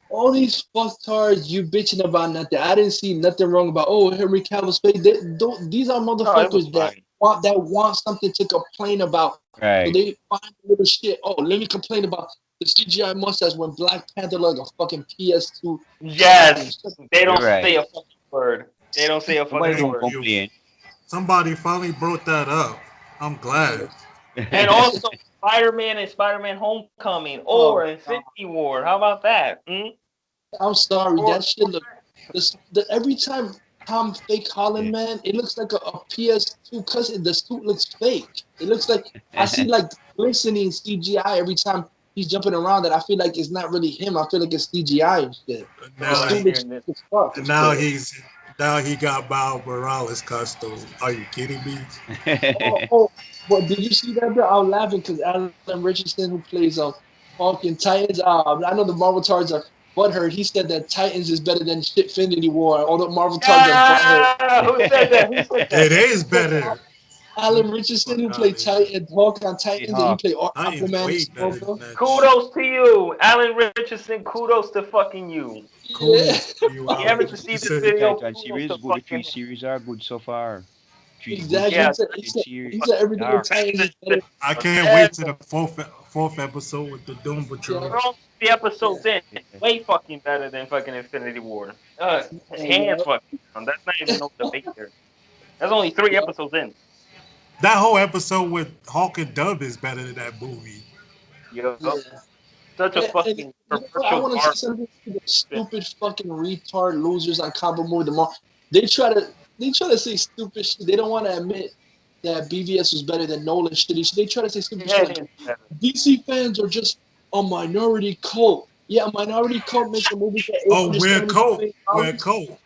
All these fucktards you bitching about nothing. I didn't see nothing wrong about Henry Cavill's face. They don't. These are No, it was motherfuckers fine. that want something to complain about. So Right. they find a little shit. Oh, let me complain about the CGI mustache when Black Panther like a fucking PS2. Yes, they You're don't right. say a fucking word. They don't say a Somebody fucking don't Thank word. you. complain. Somebody finally brought that up. I'm glad. And also Spider-Man and Spider-Man Homecoming or Oh, Infinity War. How about that? Hmm? I'm sorry. Or That shit look. Every time Tom fake Holland Yeah. man, it looks like a PS2 because the suit looks fake. It looks like I see like glistening CGI every time he's jumping around. That I feel like it's not really him. I feel like it's CGI and shit. The oh, Now, I'm suit looks hearing this. fake as fuck. and and now shit. he got Miles Morales costume. Are you kidding me? Oh, but did you see that? Bro? I was laughing because Alan Richardson, who plays Hulk in Titans, I know the Marvel tards are butthurt. He said that Titans is better than shit Infinity War. All the Marvel tards are butthurt. Yeah, who said that? Who said that? It is better. Alan Richardson, Fuck who out played of here. Titan, Hulk on Hey, Titans, and he Hawk. played Titans Aquaman and way better than Smallville. that shit. Kudos to you, Alan Richardson. Kudos to fucking you. Yeah, Kudos to you, You Alan haven't seen this Richardson. The video? Titan Kudos series to is good. The three fucking series are good so far. Three good exactly. yeah. Titan He series. said everything in Dark. Titans is better. I can't Yeah, wait to the fourth episode with the Doom Patrol. Yeah, we're all the episodes in. Yeah. Way fucking better than fucking Infinity War. yeah. Hands fucking down. That's not even no debate there. That's only 3 episodes in. That whole episode with Hawk and Dove is better than that movie. Yup. Yeah. Such a And you fucking know what? I commercial want to say garbage. something to the stupid fucking retard losers on Combo Movie tomorrow. They try to say stupid shit. They don't want to admit that BVS was better than Nolan shitty shit. They try to say stupid shit Yeah, like it is better. DC fans are just a minority cult. Yeah, a minority cult makes a movie for Oh, wear $870 coat. million. Wear coat.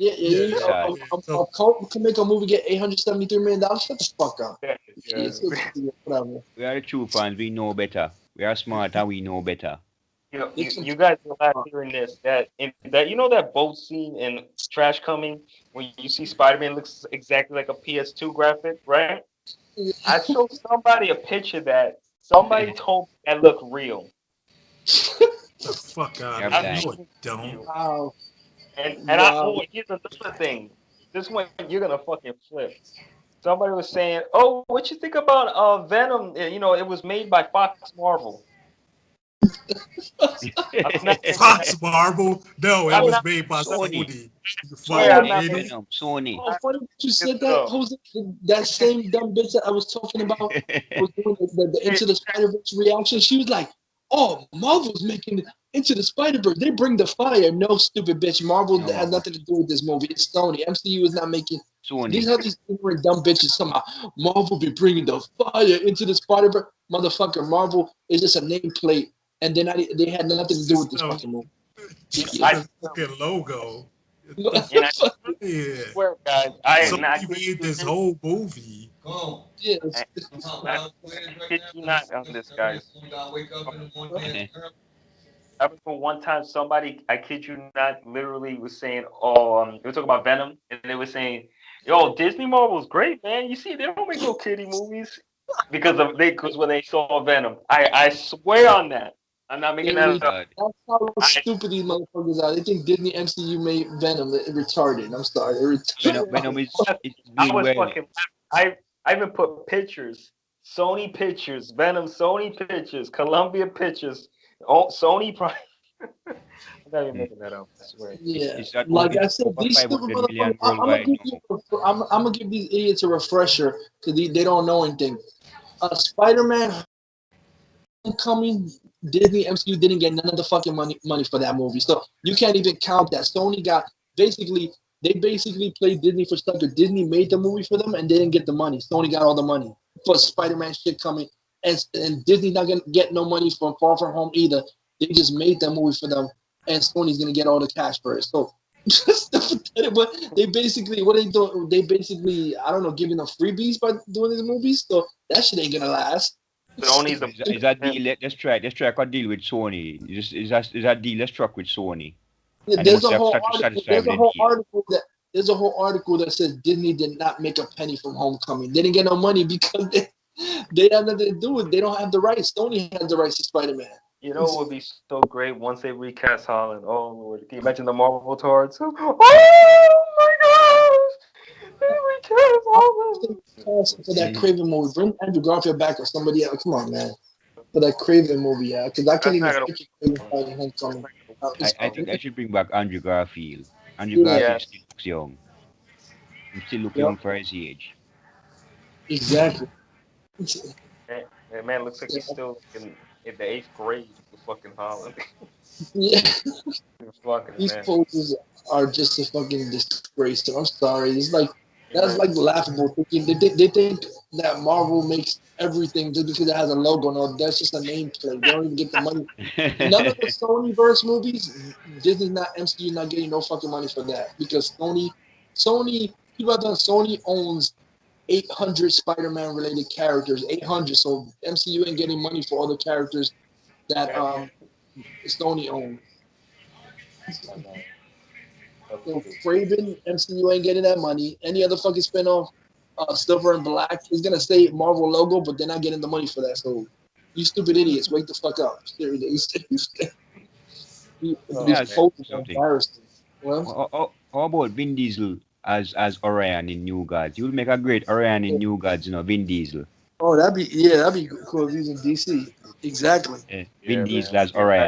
Yeah, Yeah, yeah. Sad. A cult can make a movie get $873 million. Shut the fuck up. Yeah, Yeah, whatever. We are the true fans. We know better. We are smart and we know better. You guys will laugh hearing this. That you know that boat scene in Trash Coming when you see Spider-Man looks exactly like a PS2 graphic, right? I showed somebody a picture that somebody told me that looked real. the fuck out Yeah, of thanks. here. No, it don't. Wow. And here's another thing. This one you're gonna fucking flip. Somebody was saying, "Oh, what you think about Venom? You know, it was made by Fox Marvel." I'm not making that. Fox Marvel? No, it I'm was not. made by Sony. Sony. You Yeah, I'm fucking not Make making. idiot. Venom. Sony. Oh, funny that you said It that, up. Jose. That same dumb bitch that I was talking about was doing the Into the Spider Verse reaction. She was like, "Oh, Marvel's making Into the Spider Verse. They bring the fire." No, stupid bitch. Marvel No. has nothing to do with this movie. It's Sony. MCU is not making. Sony. These are these ignorant dumb bitches. Somehow Marvel be bringing the fire into the Spider Verse. Motherfucker, Marvel is just a nameplate, and they had nothing to do with this So, fucking movie. just I- a fucking logo. And I Yeah. swear, guys, I am not Sony made this whole movie. Yes. kid you not on this, guys. I remember one time somebody, I kid you not, literally was saying, "Oh, they were talking about Venom," and they were saying, "Yo, Disney Marvel's great, man. You see, they don't make no kiddie movies because when they saw Venom, I swear on that. I'm not making that up. That's how stupid these motherfuckers are. They think Disney MCU made Venom retarded. I'm sorry, retarded. Venom is I doing was well. fucking. I even put pictures, Sony Pictures, Venom, Sony Pictures, Columbia Pictures, Sony Prime. I'm not even making that up. I swear. Yeah, It's at like I it's said, over these stupid 500 million motherfuckers. I'm gonna worldwide give now. you. I'm gonna give these idiots a refresher because they don't know anything. Spider-Man Homecoming, Disney MCU didn't get none of the fucking money for that movie, so you can't even count that. Sony got basically. They basically played Disney for stuff that Disney made the movie for them and they didn't get the money. Sony got all the money for Spider-Man shit coming, and Disney not gonna get no money from Far From Home either. They just made that movie for them, and Sony's gonna get all the cash for it. So, but they basically what they do? They basically I don't know giving them freebies by doing these movies. So that shit ain't gonna last. Sony's Is that deal? Let's try a deal with Sony. Is that deal? Let's truck with Sony. And they There's must a have whole such a article. satisfied There's a with whole the deal. article that there's a whole article that says Disney did not make a penny from Homecoming. They didn't get no money because they had nothing to do with it. They don't have the rights. Sony has the rights to Spider-Man. You know what would be so great once they recast Holland? Oh Lord, can you imagine the Marvel towards? Oh my gosh, they recast Holland. For that Craven movie, bring Andrew Garfield back or somebody else. Come on, man. For that Craven movie, yeah, because I can't even picture Craven fighting Homecoming. I think I should bring back Andrew Garfield. Andrew Garfield Yes. still looks young. He still looks Yep. young for his age. Exactly. That man looks like he's still in the 8th grade with fucking Holland. Yeah, Fucking these man. poses are just a fucking disgrace. I'm sorry. It's like that's like laughable. They think that Marvel makes everything just because it has a logo. No, that's just a nameplate. They don't even get the money. None of the Sonyverse movies, Disney not MCU not getting no fucking money for that because Sony people have done Sony owns 800 Spider-Man related characters, 800. So MCU ain't getting money for all the characters that Sony owns. So Craven, MCU ain't getting that money. Any other fucking spinoff, Silver and Black is gonna say Marvel logo, but they're not getting the money for that. So you stupid idiots, wake the fuck up. Seriously, Yeah, something. embarrassing. Well, How about Vin Diesel as Orion in New Gods? You would make a great Orion in New Gods, Vin Diesel. oh, that'd be cool if he's in DC. Exactly. Vin Yeah, Diesel man. as Orion.